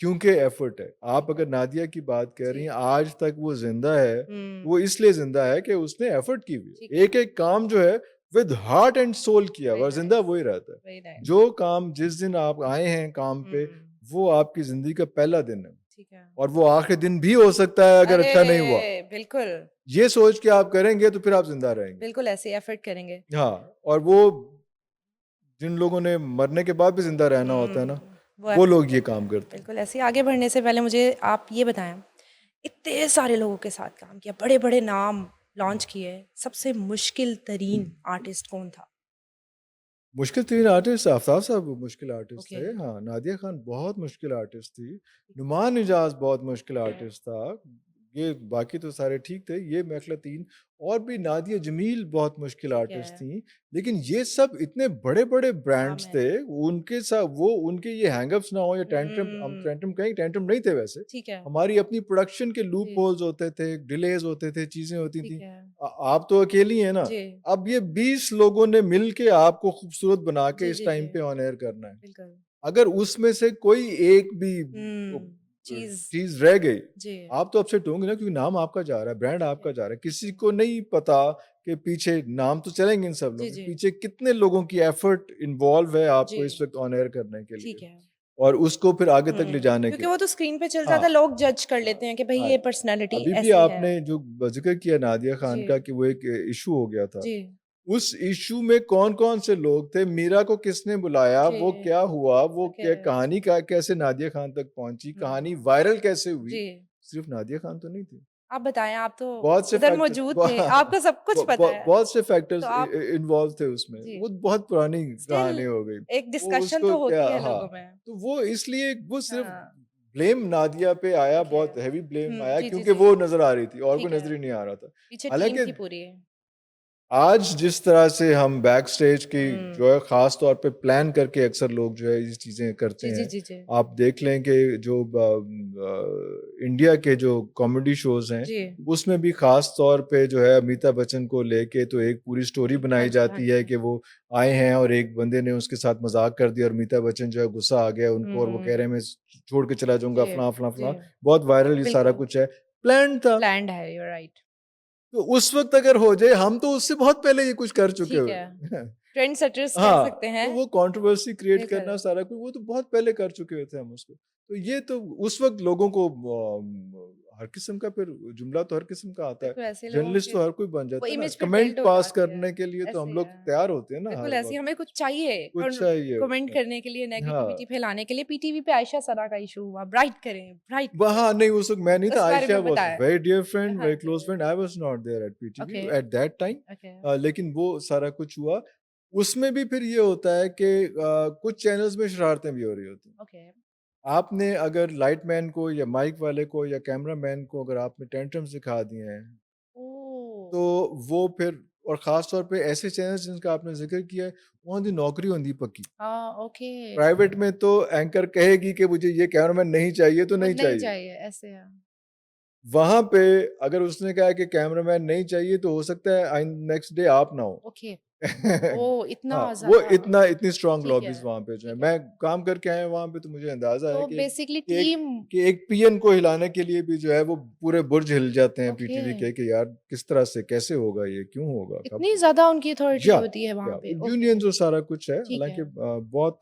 क्योंकि एफर्ट है। आप ठीक है। अगर नादिया की बात कर रही जी, हैं, आज तक वो जिंदा है, हुँ, वो इसलिए जिंदा है कि उसने एफर्ट की हुई ठीक है। है, एक एक काम जो है विद हार्ट एंड सोल किया हुआ, वेरी और जिंदा नाइस, वही रहता है। Very nice. जो काम जिस दिन आप आए हैं काम पे, हुँ, वो आपकी जिंदगी का पहला दिन है, ठीक है। और वो आखिरी दिन भी हो सकता है अगर अच्छा नहीं हुआ। अरे! बिल्कुल, ये सोच के आप करेंगे तो फिर आप जिंदा रहेंगे। बिल्कुल ऐसे ही एफर्ट करेंगे। हाँ, और वो जिन लोगों ने मरने के बाद भी जिंदा रहना होता है ना, वो वो एफर्ट लोग ये करते काम हैं। करते हैं। बिल्कुल ऐसे ही आगे बढ़ने से पहले मुझे आप ये बताएँ, इतने सारे लोगों के साथ काम किया, बड़े-बड़े नाम लॉन्च किए, सबसे मुश्किल तरीन आर्टिस्ट कौन था? मुश्किल 3 आर्टिस्ट, आफ़ताब साहब मुश्किल आर्टिस्ट ओके, थे। हाँ, नादिया खान बहुत मुश्किल आर्टिस्ट थी। नुमान इजाज़ बहुत मुश्किल ठीक है, आर्टिस्ट था। ये बाकी तो सारे ठीक थे। ये मेरे ख़्याल 3 और भी, नादिया जमील बहुत मुश्किल ठीक आर्टिस्ट है, थीं। लेकिन ये सब इतने बड़े-बड़े नाम ब्रांड्स है। थे, उनके साथ वो उनके ये हैंगअप्स ना हो या टेंट्रम, हम हुँ, टेंट्रम कहें, टेंट्रम नहीं थे वैसे। ठीक है, हमारी अपनी प्रोडक्शन के लूप जी, होल्स होते थे, डिलेज़ होते थे, चीज़ें होती ठीक थीं। है, आप तो अकेली हैं ना। जी, अब ये 20 लोगों ने मिल के आपको खूबसूरत बना के जी, इस जी, टाइम जी, पे ऑन एयर करना है। बिल्कुल। अगर उसमें से कोई एक भी चीज़ चीज़ रह गई, जी, आप तो अपसेट होंगे ना, क्योंकि नाम आपका जा रहा है, ब्रांड ठीक है, आपका जा रहा है। ठीक किसी है। को नहीं पता कि पीछे नाम तो चलेंगे इन सब जी, लोगों के, जी, पीछे कितने लोगों की एफर्ट इन्वॉल्व है जी, आपको इस वक़्त ऑन एयर करने के लिए, ठीक है। और उसको फिर आगे तक ले जाने के क्योंकि वो तो स्क्रीन पे चल हाँ, जाता है, लोग जज कर हाँ, लेते हैं कि भई हाँ। ये पर्सनैलिटी अभी भी ऐसे है। आपने जो ज़िक्र किया नादिया खान जी, का कि वो एक इश्यू हो गया था। जी, उस इश्यू में कौन-कौन से लोग थे? मीरा को किसने बुलाया? जी, वो क्या हुआ? वो ओके। क्या कहानी, का कैसे नादिया खान तक पहुँची? कहानी हुँ, वायरल कैसे हुई? जी। सिर्फ़ नादिया खान तो नहीं थी। आप बताएँ, आप तो बहुत से उधर फैक्टर्स मौजूद थे, आपको सब कुछ पता है। बहुत से तो फैक्टर्स आप इन्वॉल्व थे उसमें। जी, वो बहुत पुरानी स्टिल कहानी हो गई। एक वो डिस्कशन उसको तो क्या, होती है हाँ, लोगों में। तो वो इसलिए वो सिर्फ़ हाँ, ब्लेम नादिया पे आया, ओके। बहुत हेवी ब्लेम आया, जी, जी, क्योंकि जी, वो नज़र आ रही थी और कोई ठीक है। नज़र ही नहीं आ रहा था। पीछे टीम हालाँकि थी पूरी। आज जिस तरह से हम बैक स्टेज की हुँ, जो है ख़ास तौर पे प्लान करके अक्सर लोग जो है ये चीज़ें करते जी, जी, हैं। जी, जी। आप देख लें कि जो इंडिया के जो कॉमेडी शोज़ हैं, जी। उसमें भी ख़ास तौर पे जो है अमिताभ बच्चन को लेके तो एक पूरी स्टोरी हाँ बनाई जी, हाँ जाती है जी। कि वो आए हैं और एक बंदे ने उसके साथ मज़ाक कर दिया और अमिताभ बच्चन जो है गुस्सा आ गया उनको, और वो कह रहे हुँ, हैं मैं छोड़ के चला जाऊँगा, जी, फलाँ, फलाँ, जी, फलाँ। बहुत वायरल ये सारा बिल्कुल। कुछ है। प्लान्ड था। प्लैन्ड है, यू आर राइट। तो उस वक़्त अगर हो जाए, हम तो उससे बहुत पहले ये कुछ कर चुके ठीक हुए है। हैं। ट्रेंड सेटर्स कह हाँ, सकते हैं। तो वो कंट्रोवर्सी क्रिएट बिल्कुल। करना सारा कुछ वो तो बहुत पहले कर चुके हुए थे हम उसको। तो ये तो उस वक़्त लोगों को हर किस्म का फिर जुमला तो हर किस्म का आता है। बिल्कुल ऐसे लोगों जर्नलिस्ट की तो हर कोई बन वो जाता है ना। इमेज फिर कमेंट बिल्ड हो पास जाती है। करने के लिए तो ऐसे हम ही लोग है। तैयार होते हैं ना बिल्कुल हर ऐसे ही वक़्त। हमें कुछ चाहिए कुछ चाहिए कमेंट उसमें। करने के लिए, नेगेटिविटी हाँ, फैलाने के लिए। पीटीवी पे आयशा सना का इशू हुआ, ब्राइट करें, ब्राइट करें। वहाँ नहीं, उस वक़्त मैं नहीं था। उस बारे आयशा में वाज़ बताएँ। वेरी डियर फ्रेंड, हाँ वेरी जी। Close friend. I was not there at PTV okay, at that time. Okay. लेकिन वो सारा कुछ हुआ। उसमें भी फिर ये होता है कि कुछ चैनल्स में शरारतें भी हो रही होती हैं। ओके। आपने अगर लाइटमैन को या माइक वाले को या कैमरामैन को अगर आपने टेंट्रम्स दिखा दिए हैं, ओह! तो वो फिर, और ख़ास तौर पे ऐसे चैनल्स जिनका आपने ज़िक्र किया है, वहाँ दी नौकरी होती है पक्की। हाँ, ओके। प्राइवेट में तो एंकर कहेगी कि मुझे ये कैमरामैन नहीं चाहिए तो वो नहीं नहीं चाहिए। चाहिए, ऐसे है। वहाँ पे अगर उसने कहा कि कैमरामैन नहीं चाहिए, तो हो सकता है नेक्स्ट डे आप ना हो। ओके। ओह! इतना हाँ, वो ज़्यादा। इतनी स्ट्रॉन्ग ठीक है, लॉबीज़ वहाँ पे जो है। ठीक मैं है। काम करके आया वहाँ पे, तो मुझे अंदाज़ा है तो कि बेसिकली कि एक टीम कि एक पीएन को हिलाने के लिए भी जो है वो पूरे बुर्ज हिल जाते हैं ओके, पीटीवी के, कि यार किस तरह से, कैसे होगा ये, क्यों होगा, कब इतनी होगा? ज़्यादा उनकी अथॉरिटी या होती है वहाँ पे, ओके, यूनियंस और सारा कुछ है, ठीक हालाँकि है। बहुत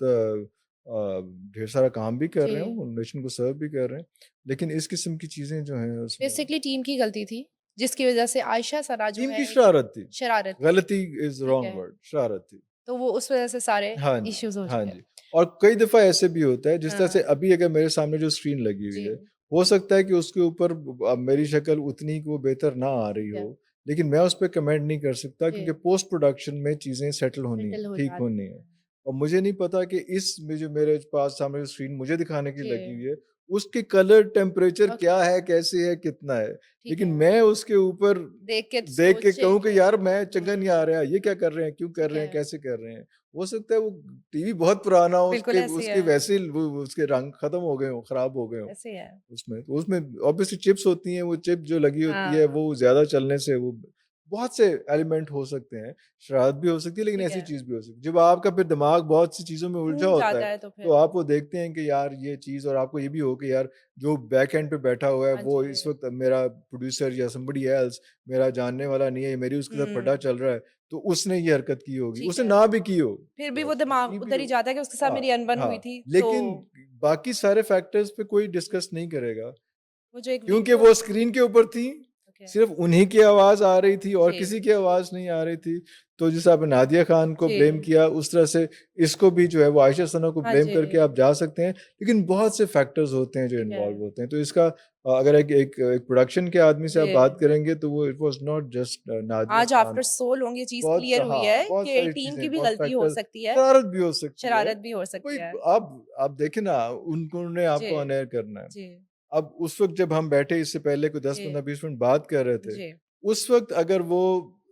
ढेर सारा काम भी कर रहे जी, हैं, नेशन को सर्व भी कर रहे हैं, लेकिन इस किस्म की चीज़ें जो हैं उसमें बेसिकली टीम की गलती थी, जिसकी वज़ह से आयशा सरा जो टीम है की एक शरारत थी। शरारत थी, गलती इज़ ठीक रॉन्ग है। वर्ड, शरारत थी। तो वो उस वज़ह से सारे हाँ जी, इश्यूज़ हो हाँ चुके। जी। और कई दफ़ा ऐसे भी होता है, जिस तरह से हाँ, अभी अगर मेरे सामने जो स्क्रीन लगी हुई जी, है, हो सकता है कि उसके ऊपर मेरी शक्ल उतनी को बेहतर ना आ रही ठीक है, हो, लेकिन मैं उस पे कमेंट नहीं कर सकता, क्योंकि जी, पोस्ट प्रोडक्शन में चीज़ें सेटल होनी है, सेटल हो ठीक जाती होनी है। है। और मुझे नहीं पता कि इस में जो मेरे पास सामने जो स्क्रीन मुझे दिखाने की लगी जी, हुई है, उसकी कलर टेम्परेचर ओके, क्या है, कैसे है, कितना है? ठीक लेकिन है। मैं उसके ऊपर देख के देख के सोचे कहूँ कि कि यार मैं चंगा नहीं आ हुँ, रहा है, ये क्या कर रहे हैं, क्यों कर ठीक रहे हैं, है, कैसे कर रहे हैं? हो सकता है वो टीवी बहुत पुराना हो, बिल्कुल उसके ऐसे ही उसके है, वैसे ही वो उसके रंग खत्म हो गए हों, खराब हो गए हों ऐसे ही है। उसमें। तो उसमें ऑब्वियसली चिप्स होती हैं, वो चिप जो लगी होती है, हाँ, वो ज़्यादा चलने से वो बहुत से एलिमेंट हो सकते हैं। शरारत भी हो सकती है, लेकिन ठीक ऐसी है। चीज़ भी हो सकती है। जब आपका फिर दिमाग बहुत सी चीज़ों में उलझा घूम होता है, जाता है तो तो फिर आप वो देखते हैं कि यार ये चीज़, और आपको ये भी हो कि यार जो बैक एंड पे बैठा हुआ है, हाँ वो जी। इस वक़्त मेरा प्रोड्यूसर या समबडी एल्स मेरा जानने वाला नहीं है, मेरी उसके साथ फड्डा हुँ, चल रहा है, तो उसने ये हरकत की होगी। ठीक उसने है। ना भी की हो, फिर भी या वो की दिमाग भी उधर ही हो। जाता है कि उसके साथ हाँ, मेरी अनबन हुई हाँ, थी, तो लेकिन बाकी सारे फैक्टर्स पे कोई डिस्कस नहीं करेगा, वो जो एक क्योंकि वीडियो वो स्क्रीन के ऊपर थी, ओके, सिर्फ़ उन्हीं की आवाज़ आ रही थी और जी, किसी की आवाज़ नहीं आ रही थी। तो जैसे आपने नादिया खान को ब्लेम जी। किया, उस तरह से इसको भी जो है वो आयशा सना को हाँ ब्लेम जी, करके आप जा सकते हैं, लेकिन बहुत से फैक्टर्स होते हैं जो ठीक है। इन्वॉल्व होते हैं। तो इसका अगर एक प्रोडक्शन के आदमी से आप बात जी। करेंगे, तो वो it was not just Nadia आज खान। आफ्टर सो लॉन्ग ये चीज़ बहुत क्लियर हुई हाँ, है बहुत कि सारी टीम की चीज़ें, भी बहुत गलती हो फैक्टर्स, सकती है, शरारत भी हो सकती है। शरारत भी हो सकती कोई है। आप देखें ना, उन्होंने जी, आपको ऑन एयर करना है। जी, अब उस वक़्त जब हम बैठे इससे पहले कोई 10, 15, जी, 20 मिनट बात कर रहे थे, जी। उस वक़्त अगर वो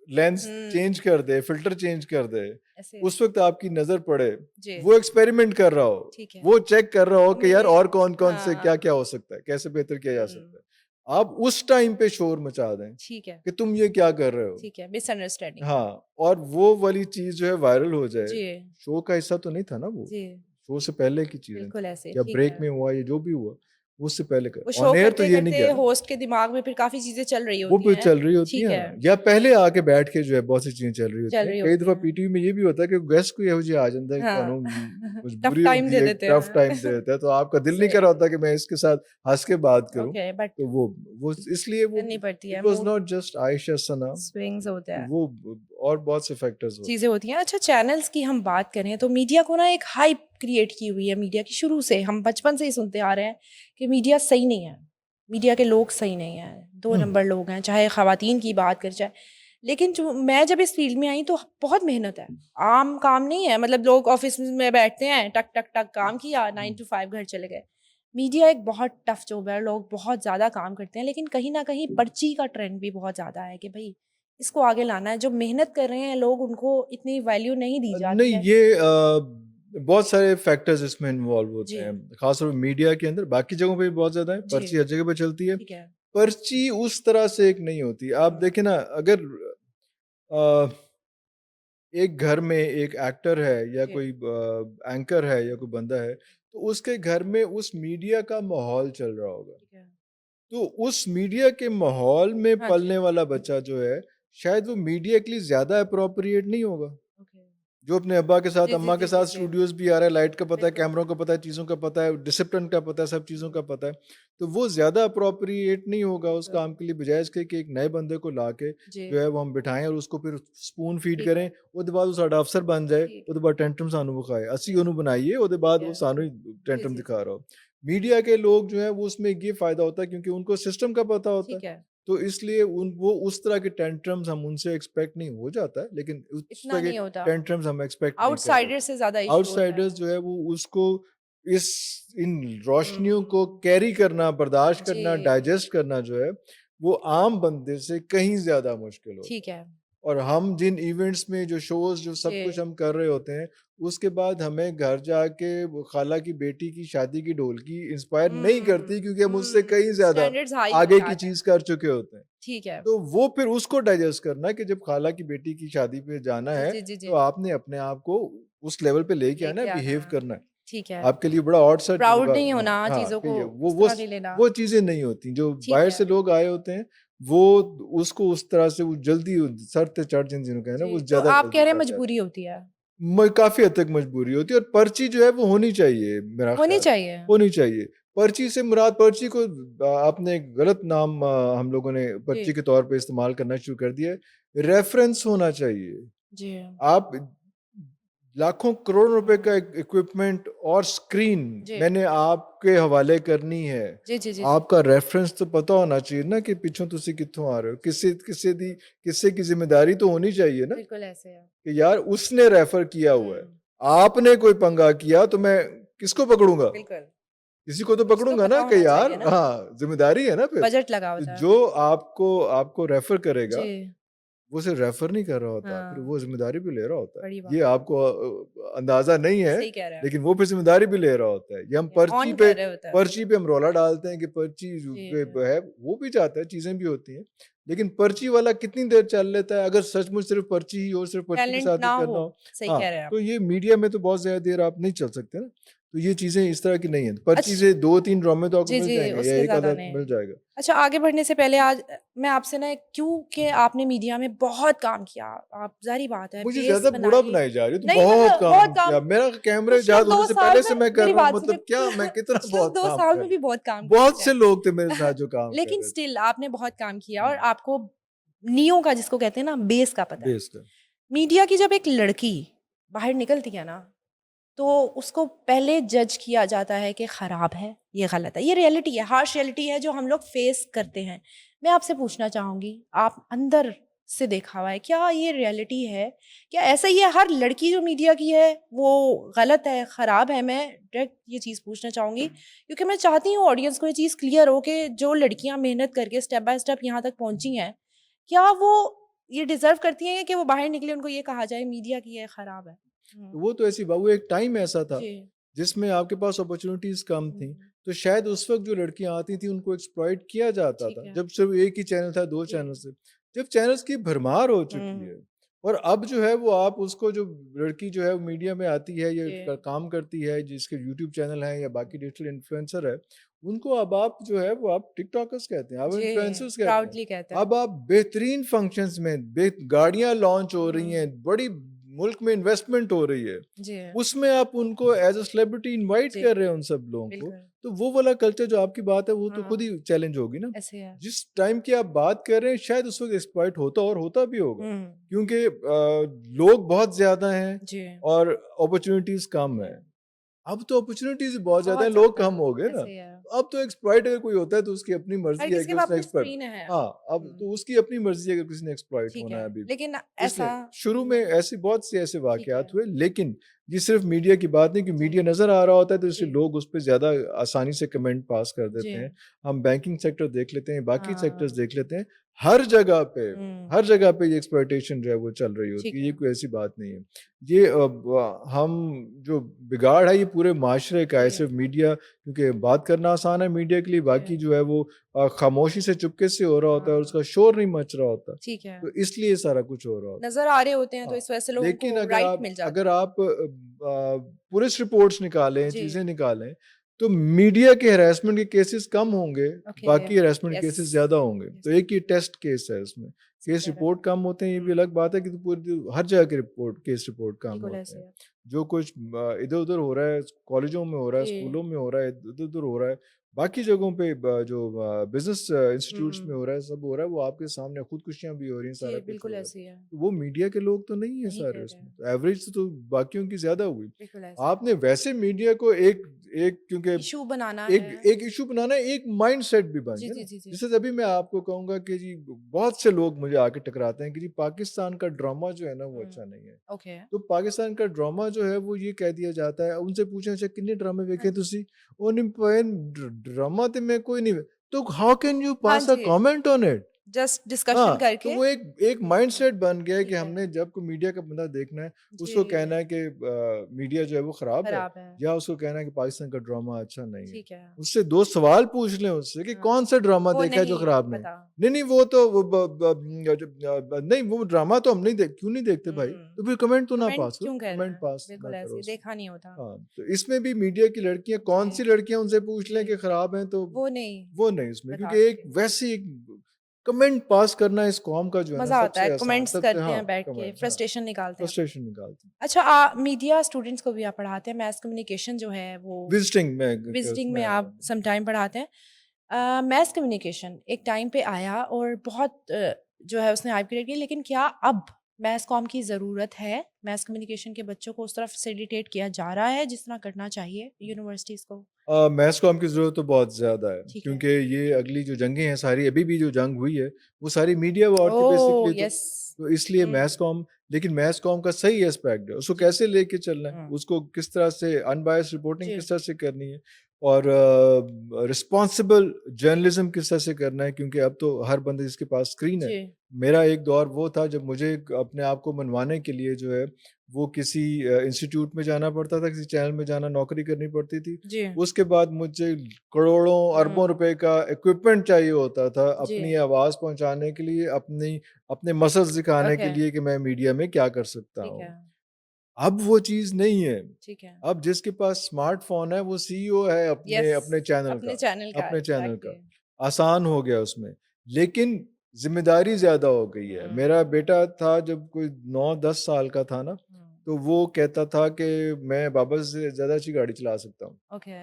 लेंस हुँ, चेंज कर दे, फ़िल्टर चेंज कर दे, ऐसे उस वक़्त आपकी नज़र पड़े, जी, वो एक्सपेरिमेंट कर रहा हो, ठीक है। वो चेक कर रहा हो तो कि यार मेरे और कौन-कौन से हाँ, क्या-क्या हो सकता है, कैसे बेहतर किया जा हुँ, सकता है। आप उस टाइम पे शोर मचा दें ठीक है, कि तुम ये क्या कर रहे हो? ठीक है, मिसअंडरस्टैंडिंग। हाँ, और वो वाली चीज़ जो है वायरल हो जाए, जी, शो का हिस्सा तो नहीं था ना वो, जी, शो से पहले की चीज़ें बिल्कुल थी। ऐसे, या ठीक ब्रेक है। में हुआ या जो भी हुआ, उससे पहले का वो ऑन शो एयर तो ये नहीं करते-करते गया ना। होस्ट के दिमाग में फिर काफ़ी चीज़ें चल रही वो होती भी हैं। चल रही होती ठीक हैं, है, या पहले आके बैठ के जो है बहुत सी चीज़ें चल रही होती चल हैं। रही कई होती दफ़ा हैं। पीटीवी में ये भी होता है कि गेस्ट कोई ਇਹੋ ਜਿਹਾ आ ਜਾਂਦਾ है कि हाँ, ਤੁਹਾਨੂੰ टफ मजबूरी टाइम होती दे है, देते टफ हैं। टाइम दे देता है, तो आपका दिल नहीं ऐसे कर रहा होता कि मैं इसके साथ हँस के बात करूँ। ओके बट तो वो इसलिए वो करनी पड़ती है, it was mood not just Ayesha Sana, swings होते हैं। वो और बहुत से फैक्टर्स होते चीज़ें होती हैं। अच्छा चैनल्स की हम बात करें तो मीडिया को ना एक हाइप क्रिएट की हुई है मीडिया की शुरू से हम बचपन से ही सुनते आ रहे हैं कि मीडिया सही नहीं है। मीडिया के लोग सही नहीं हैं, 2 हैं। नंबर लोग हैं, चाहे ख़वातीन की बात करें चाहे लेकिन जो मैं जब इस फ़ील्ड में आई तो बहुत मेहनत है। आम काम नहीं है मतलब लोग ऑफ़िस में बैठते हैं, टक, टक, टक काम किया 9 टू 5 घर चले गए। मीडिया एक बहुत टफ़ जॉब है, लोग बहुत ज़्यादा काम करते हैं लेकिन कहीं न कहीं पर्ची का ट्रेंड भी बहुत ज़्यादा है कि भई इसको आगे लाना है। जो मेहनत कर रहे हैं लोग उनको इतनी वैल्यू नहीं दी जाती नहीं, है। ये बहुत सारे फैक्टर्स इसमें इन्वॉल्व होते जी, हैं, खासतौर पे मीडिया के अंदर, बाकी जगहों पे भी बहुत ज़्यादा है, जी, पर्ची हर जगह पे चलती है। ठीक है। पर्ची उस तरह से एक नहीं होती। आप हुँ, देखें ना, अगर अ, एक घर में एक एक्टर है या जी, कोई एंकर है या कोई बंदा है, तो उसके घर में उस मीडिया का माहौल चल रहा होगा। ठीक है। तो उस मीडिया के माहौल में हाँ जी, पलने वाला बच्चा जो है, शायद वो मीडिया के लिए ज़्यादा एप्रोप्रिएट नहीं होगा। ओके। जो अपने अब्बा के साथ, जी, जी, अम्मा के जी, जी, साथ जी। स्टूडियोज़ भी आ रहा है, लाइट का पता है, बिल्कुल। कैमरों का पता है, चीज़ों का पता है, डिसिप्लिन का पता है, सब चीज़ों का पता है। तो वो ज़्यादा एप्रोप्रिएट नहीं होगा उस बिल्कुल। काम के लिए, बजाय इसके कि एक नए बंदे को लाके जी, जो है वो हम बिठाएँ और उसको फिर स्पून फीड ठीक करें, है, ਉਹਦੇ ਬਾਅਦ ਉਹ ਸਾਡਾ ਅਫਸਰ ਬਣ ਜਾਏ, ठीक ਉਹਦੇ है, ਬਾਅਦ ਟੈਂਟਰਮ ਸਾਨੂੰ ਵਿਖਾਏ। ਅਸੀਂ जी, ਉਹਨੂੰ ਬਣਾਈਏ, ਉਹਦੇ ठीक ਬਾਅਦ वो है। सानू ही जी, टेंट्रम जी, दिखा जी। रहा हो। मीडिया के लोग जो हैं वो उसमें ये फ़ायदा होता है क्योंकि उनको सिस्टम का पता होता है। ठीक है। तो इसलिए वो उस तरह के टेंट्रम्स हम उनसे एक्सपेक्ट नहीं, हो जाता है, लेकिन उस इतना तरह के नहीं होता। टेंट्रम्स हम एक्सपेक्ट नहीं कर रहे आउटसाइडर थे। से ज़्यादा इश्यू होता आउटसाइडर्स है। जो है वो उसको इस इन रोशनियों को हुँ, कैरी करना, बर्दाश्त करना, जी, डाइजेस्ट करना जो है, वो आम बंदे से कहीं ज़्यादा मुश्किल होता ठीक है। है। और हम जिन इवेंट्स में जो शोज़ जो सब कुछ जी, हम कर रहे होते हैं, उसके बाद हमें घर जाके वो खाला की बेटी की शादी की ढोलकी इंस्पायर नहीं हुँ, करती, क्योंकि हम उससे हुँ। कहीं ज़्यादा स्टैंडर्ड्स हाई हो आगे की जाते हैं। चीज़ कर चुके होते हैं। ठीक है। तो वो फिर उसको डाइजेस्ट करना है कि जब खाला की बेटी की शादी पे जाना जी, है, जी, जी, जी। तो आपने अपने आप को उस लेवल पे लेके आना है, लेके आना, बिहेव करना है। ठीक है। आपके लिए बड़ा ऑड सा प्राउड होगा, नहीं हाँ, होना, हाँ, चीज़ों कि को ये उस तरह नहीं लेना। वो चीज़ें नहीं होती, जो ठीक बाहर है। से लोग आए होते हैं, वो उसको उस तरह से वो जल्दी सर पे चढ़ जिनको कहते हैं ना, जी, वो तो ज़्यादा आप जल्दी कह रहे हैं चढ़ जाते मजबूरी हैं। होती है। काफ़ी हद तक मजबूरी होती है और पर्ची जो है वो होनी चाहिए, मेरा होनी ख़्याल चाहिए। होनी चाहिए। पर्ची से मुराद पर्ची को आपने एक गलत नाम हम लोगों ने पर्ची जी, के तौर पे इस्तेमाल करना शुरू कर दिया है। रेफ़रेंस होना चाहिए। जी। आप लाखों करोड़ों रुपए हुँ, का इक्विपमेंट और स्क्रीन जी। मैंने आपके हवाले करनी है। जी, जी, जी, जी। आपका रेफ़रेंस तो पता होना चाहिए ना कि पिछों तुसी कित्थों आ रहे हो। किस्से की ज़िम्मेदारी तो होनी चाहिए ना बिल्कुल ऐसे है। कि यार उसने रेफ़र किया हुआ है। हुँ, आपने कोई पंगा किया तो मैं किसको पकड़ूँगा? बिल्कुल। किसी को तो कुछ तो पकड़ूँगा पता ना होना कि यार चाहिए ना, हाँ, ज़िम्मेदारी है ना फिर। बजट लगा तो होता है। जो आपको आपको रेफ़र करेगा जी, वो सिर्फ रेफर नहीं कर रहा होता, फिर हाँ, वो ज़िम्मेदारी भी ले रहा होता है। बड़ी बात। ये आपको अंदाज़ा नहीं है, सही कह रहे हैं आप। लेकिन वो फिर ज़िम्मेदारी भी ले रहा होता है। ये हम ऑन कर रहे होता है। पर्ची पे हम रौला डालते हैं कि पर्ची जी, पे है, वो भी जाता है, चीज़ें भी होती हैं। लेकिन पर्ची वाला कितनी देर चल लेता है, अगर सचमुच सिर्फ पर्ची ही हो, सिर्फ पर्ची के टैलेंट साथ ही ना हो, करना हो, सही हाँ, कह रहे हैं आप। तो ये मीडिया में तो बहुत ज़्यादा देर आप नहीं चल सकते ना। तो ये चीज़ें इस तरह की नहीं है। पर्ची अच्छ से 2-3 ड्रामे तो आपको जी, मिल जी, जाएँगे या उससे 1 ज़्यादा आधा नहीं। मिल जाएगा। अच्छा, आगे बढ़ने से पहले आज मैं आपसे ना क्योंकि आपने मीडिया में बहुत काम किया, आप ज़ाहिर-सी बात है मुझे बेस ज़्यादा बूढ़ा बनाई बनाई जा रही है, तो नहीं बहुत मतलब काम बहुत काम किया। मेरा कैमरा पिछले इजाद होने 2 से साल पहले में से मैं कर मेरी रहा हूँ, बात सुनिए मतलब क्या मैं कितना पिछले बहुत 2 काम साल कर में रहा भी हूँ। बहुत काम किया बहुत आपने। से लोग थे मेरे साथ जो काम कर लेकिन रहे थे। स्टिल आपने बहुत काम किया और हुँ, आपको नींव का जिसको कहते हैं ना बेस का पता है। बेस्ट है। मीडिया की जब एक लड़की बाहर निकलती है ना, तो उसको पहले जज किया जाता है कि खराब है, ये गलत है। ये रियलिटी है, हार्श रियलिटी है जो हम लोग फेस करते हैं। मैं आपसे पूछना चाहूँगी, आप अंदर से देखा हुआ है, क्या ये रियलिटी है? क्या ऐसा ही है हर लड़की जो मीडिया की है, वो गलत है, खराब है? मैं डायरेक्ट ये चीज़ पूछना चाहूँगी क्योंकि मैं चाहती हूँ ऑडियंस को ये चीज़ क्लियर हो कि जो लड़कियाँ मेहनत करके स्टेप बाय स्टेप यहाँ तक पहुँची हैं, क्या वो ये डिज़र्व करती हैं कि वो बाहर निकले उनको ये कहा जाए मीडिया की है, खराब है? तो हुँ। वो तो ऐसी वो एक टाइम ऐसा था, जी। जिसमें आपके पास अपॉर्च्युनिटीज़ कम थी, हुँ, तो शायद उस वक़्त जो लड़कियाँ आती थी, उनको एक्सप्लॉइट किया जाता ठीक था। है। जब सिर्फ़ एक ही चैनल था, 2 जी। चैनल से। जब चैनल्स की भरमार हो चुकी हुँ, है और अब जो है वो आप उसको जो लड़की जो है वो मीडिया में आती है या जी। काम करती है, जिसके यूट्यूब चैनल है या बाकी डिजिटल इन्फ्लुएंसर है, उनको अब आप जो है वो आप टिकटॉकर्स कहते हैं, आप जी, इन्फ्लुएंसर्स कहते हैं। प्राउडली कहते हैं। अब आप बेहतरीन फंक्शंस में गाड़ियाँ लॉन्च हो रही हुँ, हैं, बड़ी मुल्क में इन्वेस्टमेंट हो रही है। जी, उसमें आप उनको एज़ अ सेलिब्रिटी इनवाइट जी, कर रहे हैं उन सब लोगों को, बिल्कुल। तो वो वाला कल्चर जो आपकी बात है, वो तो खुद हाँ, ही चैलेंज होगी ना। ऐसे है। जिस टाइम की आप बात कर रहे हैं, शायद उस वक़्त एक्सप्लॉइट होता और होता भी होगा, हुँ, क्योंकि लोग बहुत ज़्यादा हैं जी, और अपॉर्च्युनिटीज़ कम जी, है। अब तो अपॉर्च्युनिटीज़ बहुत ज़्यादा बहुत है, लोग ज़्यादा कम हो गए ना। ऐसे ही है। अब तो एक्सप्लॉइट अगर कोई होता है, तो उसकी अपनी हर मर्ज़ी है किसी कि के पास उसने अपनी एक्सप्लॉइट स्क्रीन है। हाँ, अब हुँ, तो उसकी अपनी मर्ज़ी है अगर किसी ने एक्सप्लॉइट ठीक होना है, है अभी। लेकिन ऐसा इसलिए शुरू में मैं ऐसी बहुत से ऐसे ठीक है, वाक़यात हुए, लेकिन ये सिर्फ़ मीडिया की बात नहीं कि जी, मीडिया नज़र आ रहा होता है, तो इसलिए जी, लोग उस पे ज़्यादा आसानी से कमेंट पास कर जी, देते हैं। हम बैंकिंग सेक्टर देख लेते हैं, बाकी सेक्टर्स हाँ, देख लेते हैं, हर जगह पे हुँ, हर जगह पे ये एक्सप्लॉइटेशन जो है वो चल रही ठीक होती है, ये है, कोई ऐसी बात नहीं है। ये हम जो बिगाड़ है ये पूरे माशरे का है, जी, सिर्फ़ मीडिया क्योंकि बात करना आसान है मीडिया के लिए, जी, बाकी जो है वो खामोशी से चुपके से हो रहा होता है और हाँ, उसका शोर नहीं मच रहा होता। ठीक है। तो इसलिए सारा कुछ हो रहा होता है। नज़र आ रहे होते हैं तो हाँ, इस वजह से लोगों लेकिन को राइट मिल अगर जाता है। आप पुलिस रिपोर्ट्स निकालें, जी, चीज़ें निकालें, तो मीडिया के हैरेसमेंट के केसेस कम होंगे, ओके, बाकी हैरेसमेंट यस, केसेस ज़्यादा होंगे। तो यस, एक ये टेस्ट केस है इसमें। सही केस कह रहे हैं। रिपोर्ट कम होते हैं, ये भी हुँ, अलग बात है कि तो पूरी हर जगह के केस रिपोर्ट कम बिल्कुल होते ऐसे हैं। है। जो कुछ इधर-उधर हो रहा है, कॉलेजों में हो रहा है, जी, स्कूलों में हो रहा है, इधर-उधर हो रहा है, बाकी जगहों पे जो बिज़नेस इंस्टीट्यूट्स में हुँ, हो रहा है, सब हो रहा है, वो आपके सामने खुदकुशियाँ भी हो रही हैं, सारा जी, कुछ हो बिल्कुल रहा है। ऐसे ही है। तो वो मीडिया के लोग तो नहीं है सही कह सारे रहे उसमें, हैं, तो एवरेज तो बाकियों की ज़्यादा हुई। बिल्कुल ऐसे है। आपने वैसे मीडिया को एक एक क्योंकि इश्यू बनाना एक है। एक इश्यू बनाना है, एक माइंडसेट भी बन जी, गया जी, ना। जी, जी। जैसे तभी मैं आपको कहूँगा कि जी बहुत से लोग मुझे आके टकराते हैं कि जी पाकिस्तान का ड्रामा जो है ना वो अच्छा हुँ, नहीं है। ओके। तो पाकिस्तान का ड्रामा जो है वो ये कह दिया जाता है, उनसे पूछें अच्छा कितने ड्रामे हाँ देखे जी। तुसी? उन्हें ड्रामा तो मैं कोई नहीं तो हाउ कैन यू हाँ पास अ जी। Comment on it? Just discussion हाँ, तो करके। वो एक एक माइंडसेट बन गया है कि ठीक है। हमने जब कोई मीडिया का बंदा देखना है, उसको कहना जी, है कि मीडिया जो है वो खराब है, खराब है। या उसको कहना है कि पाकिस्तान का ड्रामा अच्छा नहीं है। ठीक है। उससे 2 सवाल पूछ लें उससे कि हाँ, कौन-सा ड्रामा वो देखा है जो नहीं खराब नहीं? पता। नहीं, नहीं, वो तो वो नहीं, वो ड्रामा तो हम नहीं देख क्यों नहीं देखते भाई? हुँ, तो फिर कमेंट तो ना कमेंट पास करो, क्यों कर रहे कमेंट हैं? पास ना बिल्कुल ऐसे करो ही उसमें। देखा नहीं होता। हाँ, तो इसमें भी मीडिया की लड़कियाँ कौन-सी जी, लड़कियाँ उनसे पूछ लें जी, कि खराब हैं, तो वो नहीं वो नहीं उसमें, बता क्योंकि एक सकती। वैसी एक कमेंट पास करना इस कौम का जो है ना मज़ा आता है, सबसे आसान, कमेंट्स सबसे, करते हाँ, हैं बैठ के, कमेंट, हाँ, फ्रस्ट्रेशन निकालते हैं अपनी। फ्रस्ट्रेशन निकालते हैं। अच्छा मीडिया स्टूडेंट्स को भी आप पढ़ाते हैं, मैस कम्युनिकेशन जो है वो विज़िटिंग में क विज़िटिंग उसमें में आया आप हूँ। सम टाइम पढ़ाते हैं। मैस कम्युनिकेशन एक टाइम पे आया और बहुत जो है उसने हाइप क्रिएट की, लेकिन क्या अब मैस कॉम की ज़रूरत है? मैस कम्युनिकेशन के बच्चों को उस तरफ फैसिलिटेट किया जा रहा है जिस तरह करना चाहिए यूनिवर्सिटीज़ को? मैस कॉम की ज़रूरत तो बहुत ज़्यादा है, ठीक है। क्योंकि ये अगली जो जंगें हैं सारी, अभी भी जो जंग हुई है, वो सारी मीडिया वॉर थी ओह! Basically, yes. तो इसलिए हुँ, मैस कॉम, लेकिन मैस कॉम का सही एस्पेक्ट है, उसको जी। कैसे लेके चलना है, हुँ, उसको किस तरह से अनबायस्ड रिपोर्टिंग जी, किस तरह से करनी है, और रिस्पॉन्सिबल जर्नलिज़्म किस तरह से करना है, क्योंकि अब तो हर बंदे जिसके पास स्क्रीन है। जी, मेरा एक दौर वो था जब मुझे अपने आप को मनवाने के लिए जो है, वो किसी इंस्टीट्यूट में जाना पड़ता था, किसी चैनल में जाना, नौकरी करनी पड़ती थी। जी। उसके बाद मुझे करोड़ों, अरबों हुँ, रुपए का इक्विपमेंट चाहिए होता था जी, अपनी आवाज़ पहुँचाने के लिए, अपने मसल्स दिखाने के ओके, लिए कि मैं मीडिया में क्या कर सकता ठीक है, हूँ। अब वो चीज़ नहीं है। ठीक है। अब जिसके पास स्मार्टफ़ोन है वो सीईओ है अपने यस, अपने चैनल अपने का, चैनल का अपने चैनल एग्ज़ैक्टली। का। आसान हो गया उसमें, लेकिन ज़िम्मेदारी ज़्यादा हो गई है। मेरा हुँ, बेटा था जब कोई 9-10 साल का था ना, हुँ, तो वो कहता था कि मैं बाबा से ज़्यादा अच्छी गाड़ी चला सकता हूँ। ओके।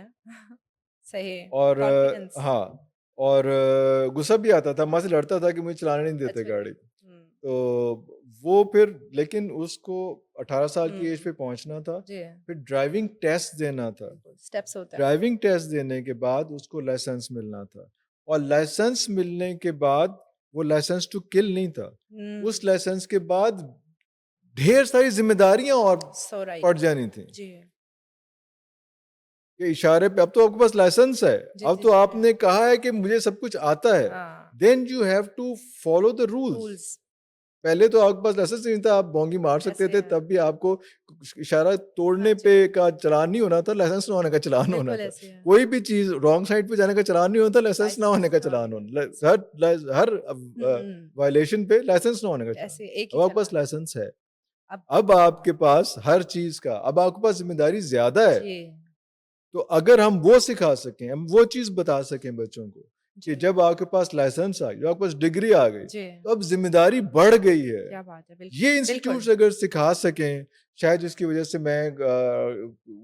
सही, और कॉन्फिडेंस। हाँ, और गुस्सा भी आता था, माँ से लड़ता था कि मुझे चलाने नहीं देते अच्छा जी। गाड़ी। हुँ, तो वो फिर, लेकिन उसको 18 साल की एज हुँ, पे पहुँचना था, जी, फिर ड्राइविंग टेस्ट देना था। बिल्कुल, स्टेप्स होता है। ड्राइविंग टेस्ट देने के बाद उसको लाइसेंस मिलना था, और लाइसेंस मिलने के बाद वो लाइसेंस टू किल नहीं था। हुँ, उस लाइसेंस के बाद ढेर सारी ज़िम्मेदारियाँ और सो राइट। पड़ जानी थी। जी, के इशारे पे अब तो आपके पास लाइसेंस है, जी, अब जी, तो जी। आपने कहा है कि मुझे सब कुछ आता है, हाँ, then you have to follow the rules. Rules पहले तो आपके पास लाइसेंस नहीं था, आप भोंगी मार सकते ऐसे थे, हैं। तब भी आपको इशारा हाँ तोड़ने पे जी, का चालान नहीं होना था, लाइसेंस ना होने का चालान होना बिल्कुल था। ऐसे है। कोई भी चीज़ रॉन्ग साइड पे जाने का चालान नहीं होता, लाइसेंस ना होने लाइसेंस का हाँ, चालान होना। जी। हर हुँ, वायलेशन पे लाइसेंस ना होने का चालान। ऐसे एक ही अब आपके पास चालान। लाइसेंस है, अब अब आपके पास हर चीज़ का, अब आपके पास ज़िम्मेदारी ज़्यादा है। जी, तो अगर हम वो सिखा सकें, हम वो चीज़ बता सकें बच्चों को कि जी, जब आपके पास लाइसेंस आ गया, आपके पास डिग्री आ गई, जी, तो अब ज़िम्मेदारी बढ़ गई है। क्या बात है! बिल्कुल, ये बिल्कुल। इंस्टीट्यूट्स अगर सिखा सकें, शायद जिसकी वजह से मैं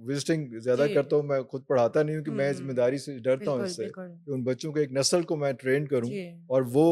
विज़िटिंग ज़्यादा जी, करता हूँ, मैं खुद पढ़ाता नहीं हूँ, कि हुँ, मैं हुँ, ज़िम्मेदारी से डरता हूँ बिल्कुल, इससे, बिल्कुल। कि उन बच्चों को, एक नस्ल को मैं ट्रेन करूँ, जी, और वो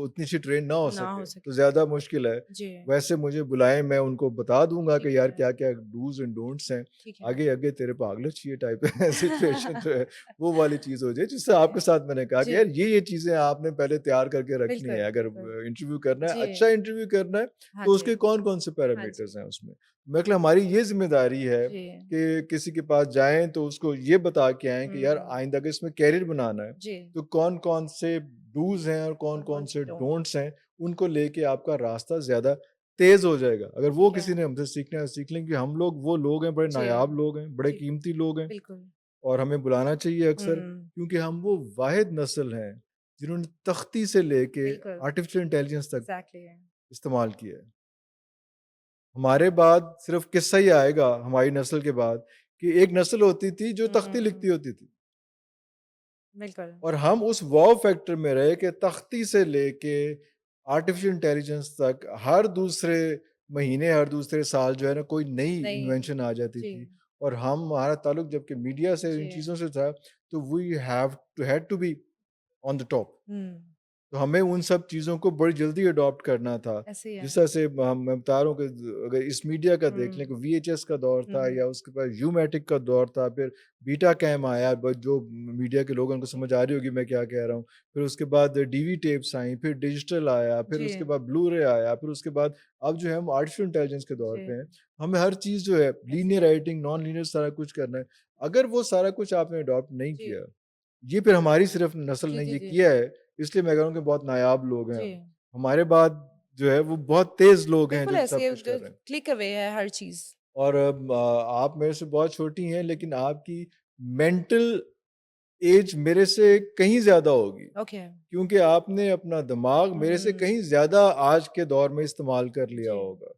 उतनी सी ट्रेन ना हो ना सके, हो तो सके। ज़्यादा मुश्किल है। जी, वैसे मुझे बुलाएँ, मैं उनको बता दूँगा ठीक कि यार है, क्या-क्या डूज़ एंड डोंट्स हैं। ठीक है। आगे आगे तेरे पागलों चाहिए टाइप सिचुएशन जो है, वो वाली चीज़ हो जाए, जिससे जी, आपके साथ मैंने कहा कि जी, यार ये चीज़ें आपने पहले तैयार करके रखनी है, बिल्कुल, अगर बिल्कुल। इंटरव्यू करना है, जी, अच्छा इंटरव्यू करना है, हाँ तो जी, उसके कौन-कौन से हाँ जी, पैरामीटर्स हैं उसमें। मैं कहा हमारी ये ज़िम्मेदारी है जी, कि किसी के पास जाएँ तो उसको ये बता के आएँ कि यार हुँ, आइंदा अगर इसमें करियर बनाना है, जी, तो कौन-कौन से डूज़ हैं और कौन-कौन कौन-कौन से से डोंट डोंट्स हैं, उनको लेके आपका रास्ता ज़्यादा तेज़ हो जाएगा। अगर वो ठीक है। किसी ने हमसे सीखना है, सीख लें, कि हम लोग वो लोग हैं, बड़े जी, नायाब लोग हैं, बड़े जी, कीमती लोग हैं, बिल्कुल। और हमें बुलाना चाहिए अक्सर, हुँ, क्योंकि हम वो वाहिद नस्ल हैं जिन्होंने तख्ती से लेके बिल्कुल, आर्टिफिशियल इंटेलिजेंस तक एग्ज़ैक्टली। इस्तेमाल किया है। हमारे बाद सिर्फ किस्सा ही आएगा हमारी नस्ल के बाद, कि एक नस्ल होती थी जो तख्ती लिखती हुँ, होती थी, बिल्कुल। और हम उस वॉव फैक्टर में रहे कि तख्ती से लेके आर्टिफिशियल इंटेलिजेंस तक हर दूसरे महीने, हर दूसरे साल जो है ना, कोई नई नहीं, इन्वेंशन आ जाती जी, थी, और हमारा ताल्लुक जबकि मीडिया से, इन जी, चीज़ों से था, तो we had to be on the top. हुँ, तो हमें उन सब चीज़ों को बड़ी जल्दी अडॉप्ट करना था। ऐसे ही है। जिस तरह से मैं बता रहा हूँ कि अगर इस मीडिया का देख लें, कि हुँ, वीएचएस का दौर था, हुँ, या उसके बाद यूमैटिक का दौर था, फिर बीटा कैम आया, जो मीडिया के लोगों को समझ आ रही होगी मैं क्या कह रहा हूँ। फिर उसके बाद डीवी टेप्स आई, फिर डिजिटल आया, फिर जी, उसके बाद ब्लू-रे आया, फिर उसके बाद अब जो है हम आर्टिफिशियल इंटेलिजेंस के दौर पे जी, हैं। हमें हर चीज़ जो है, ऐसे लीनियर ही है। एडिटिंग, नॉन लीनियर, सारा कुछ करना है। अगर वो सारा कुछ आपने अडॉप्ट नहीं जी, किया, ये फिर हमारी सिर्फ नस्ल जी, ने जी, ये जी, किया है, इसलिए मैं कह रहा हूँ कि बहुत नायाब लोग हैं जी। हम। हमारे बाद जो है वो बहुत तेज़ लोग हैं बिल्कुल जो ऐसे सब कुछ कर रहे हैं। क्लिक अवे है हर चीज़। और आप मेरे से बहुत छोटी हैं लेकिन आपकी मेंटल एज मेरे से कहीं ज़्यादा होगी। ओके। क्योंकि आपने अपना दिमाग मेरे से हुँ। कहीं ज़्यादा आज के दौर में इस्तेमाल कर लिया जी। होगा।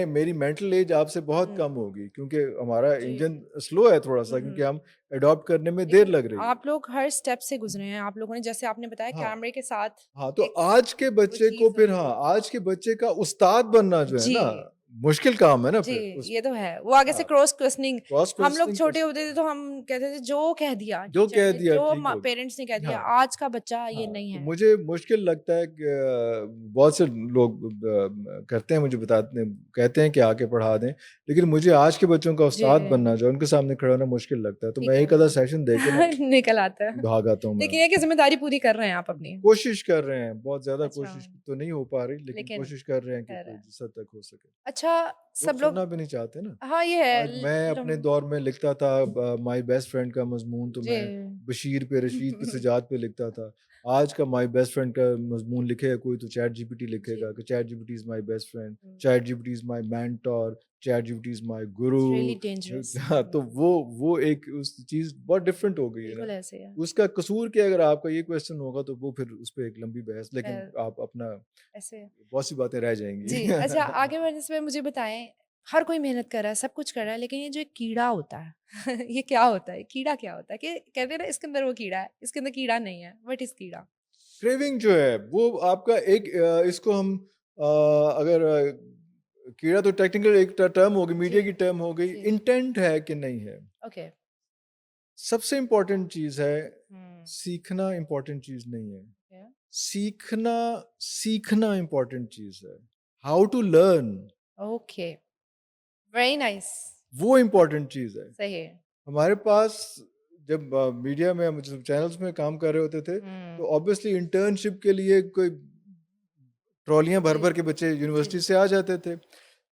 मेरी मेंटल एज आपसे बहुत हुँ। कम होगी क्योंकि हमारा जी। इंजन स्लो है थोड़ा-सा, हुँ, क्योंकि हुँ। हम अडॉप्ट करने में देर लेकिन लग रही है। आप लोग हर स्टेप से गुज़रे हैं। आप लोगों ने जैसे आपने बताया हाँ। कैमरे के साथ हाँ, तो एक आज के वो बच्चे को चीज़ फिर, होती है। हाँ, आज के बच्चे का उस्ताद बनना जो है जी। ना, मुश्किल काम है ना जी, फिर उस। ये तो है। वो आगे से हाँ, क्रॉस क्वेश्चनिंग क्रॉस हम लोग क्वेश्चनिंग कर छोटे होते सकता थे है। तो हम कहते थे जो कह दिया जो टीचर कह ने, दिया जो ठीक म हो पेरेंट्स ने कह गया। दिया, हाँ। आज का बच्चा ये हाँ, नहीं तो है। मुझे मुश्किल लगता है कि बहुत से लोग करते हैं, मुझे बताते कहते हैं कि आके पढ़ा दें, लेकिन मुझे आज के बच्चों का जी, उस्ताद बनना जो है, उनके सामने खड़ा होना मुश्किल लगता है। तो ठीक मैं एक आधा है। सेशन दे के ना निकल आता है। भाग आता हूँ मैं। लेकिन ये है कि ज़िम्मेदारी पूरी कर रहे हैं आप अपनी। कोशिश कर रहे हैं, बहुत ज़्यादा अच्छा, कोशिश तो नहीं हो पा रही, लेकिन लेकिन कोशिश कर रहे हैं कि कर रहे हैं। जिस हद तक हो सके। अच्छा, लोग सब सुनना लोग भी नहीं चाहते ना। हाँ, ये है आज मैं अपने दौर में लिखता था माय बेस्ट फ्रेंड का मज़मून, तो जी। मैं बशीर पे, रशीद पे, सजाद पे लिखता था। आज का माय बेस्ट फ्रेंड का मज़मून लिखेगा कोई तो चैट जीपीटी जी। लिखेगा कि chat GPT is my best friend, हुँ, chat GPT is my mentor, chat GPT is my guru. It's really dangerous. हाँ, तो वो एक उस चीज़ बहुत डिफरेंट हो गई है ना। बिल्कुल ऐसे है। उसका कसूर क्या, अगर आपका ये क्वेश्चन होगा तो वो फिर उस पे एक लंबी बहस, लेकिन अ, आप अपना ऐसे बहुत सी बातें रह जी, जाएँगी। अच्छा आगे बढ़ने से पहले मुझे बताएँ, हर कोई मेहनत कर रहा है, सब कुछ कर रहा है, लेकिन ये जो एक कीड़ा होता है, ये क्या होता है? कीड़ा क्या होता है? कि कहते हैं ना इसके अंदर वो कीड़ा है, इसके अंदर कीड़ा नहीं है, व्हाट इज़ कीड़ा? क्रेविंग जो है वो आपका एक इसको हम अगर कीड़ा तो टेक्निकल एक टर्म होगी, जी, मीडिया की टर्म हो गई, जी, इंटेंट है कि नहीं है। ओके। सबसे इम्पोर्टेंट चीज़ है, हुँ, सीखना इम्पोर्टेंट चीज़ नहीं है। ओके, सीखना सीखना इम्पोर्टेंट चीज़ है। How to learn, okay, very nice, वो इम्पोर्टेंट चीज़ है। सही है। हमारे पास जब मीडिया में हम जब चैनल्स में काम कर रहे होते थे, हुँ, तो ऑब्वियसली इंटर्नशिप के लिए कोई ट्रॉलियाँ जी, भर-भर के बच्चे जी, यूनिवर्सिटी से आ जाते थे।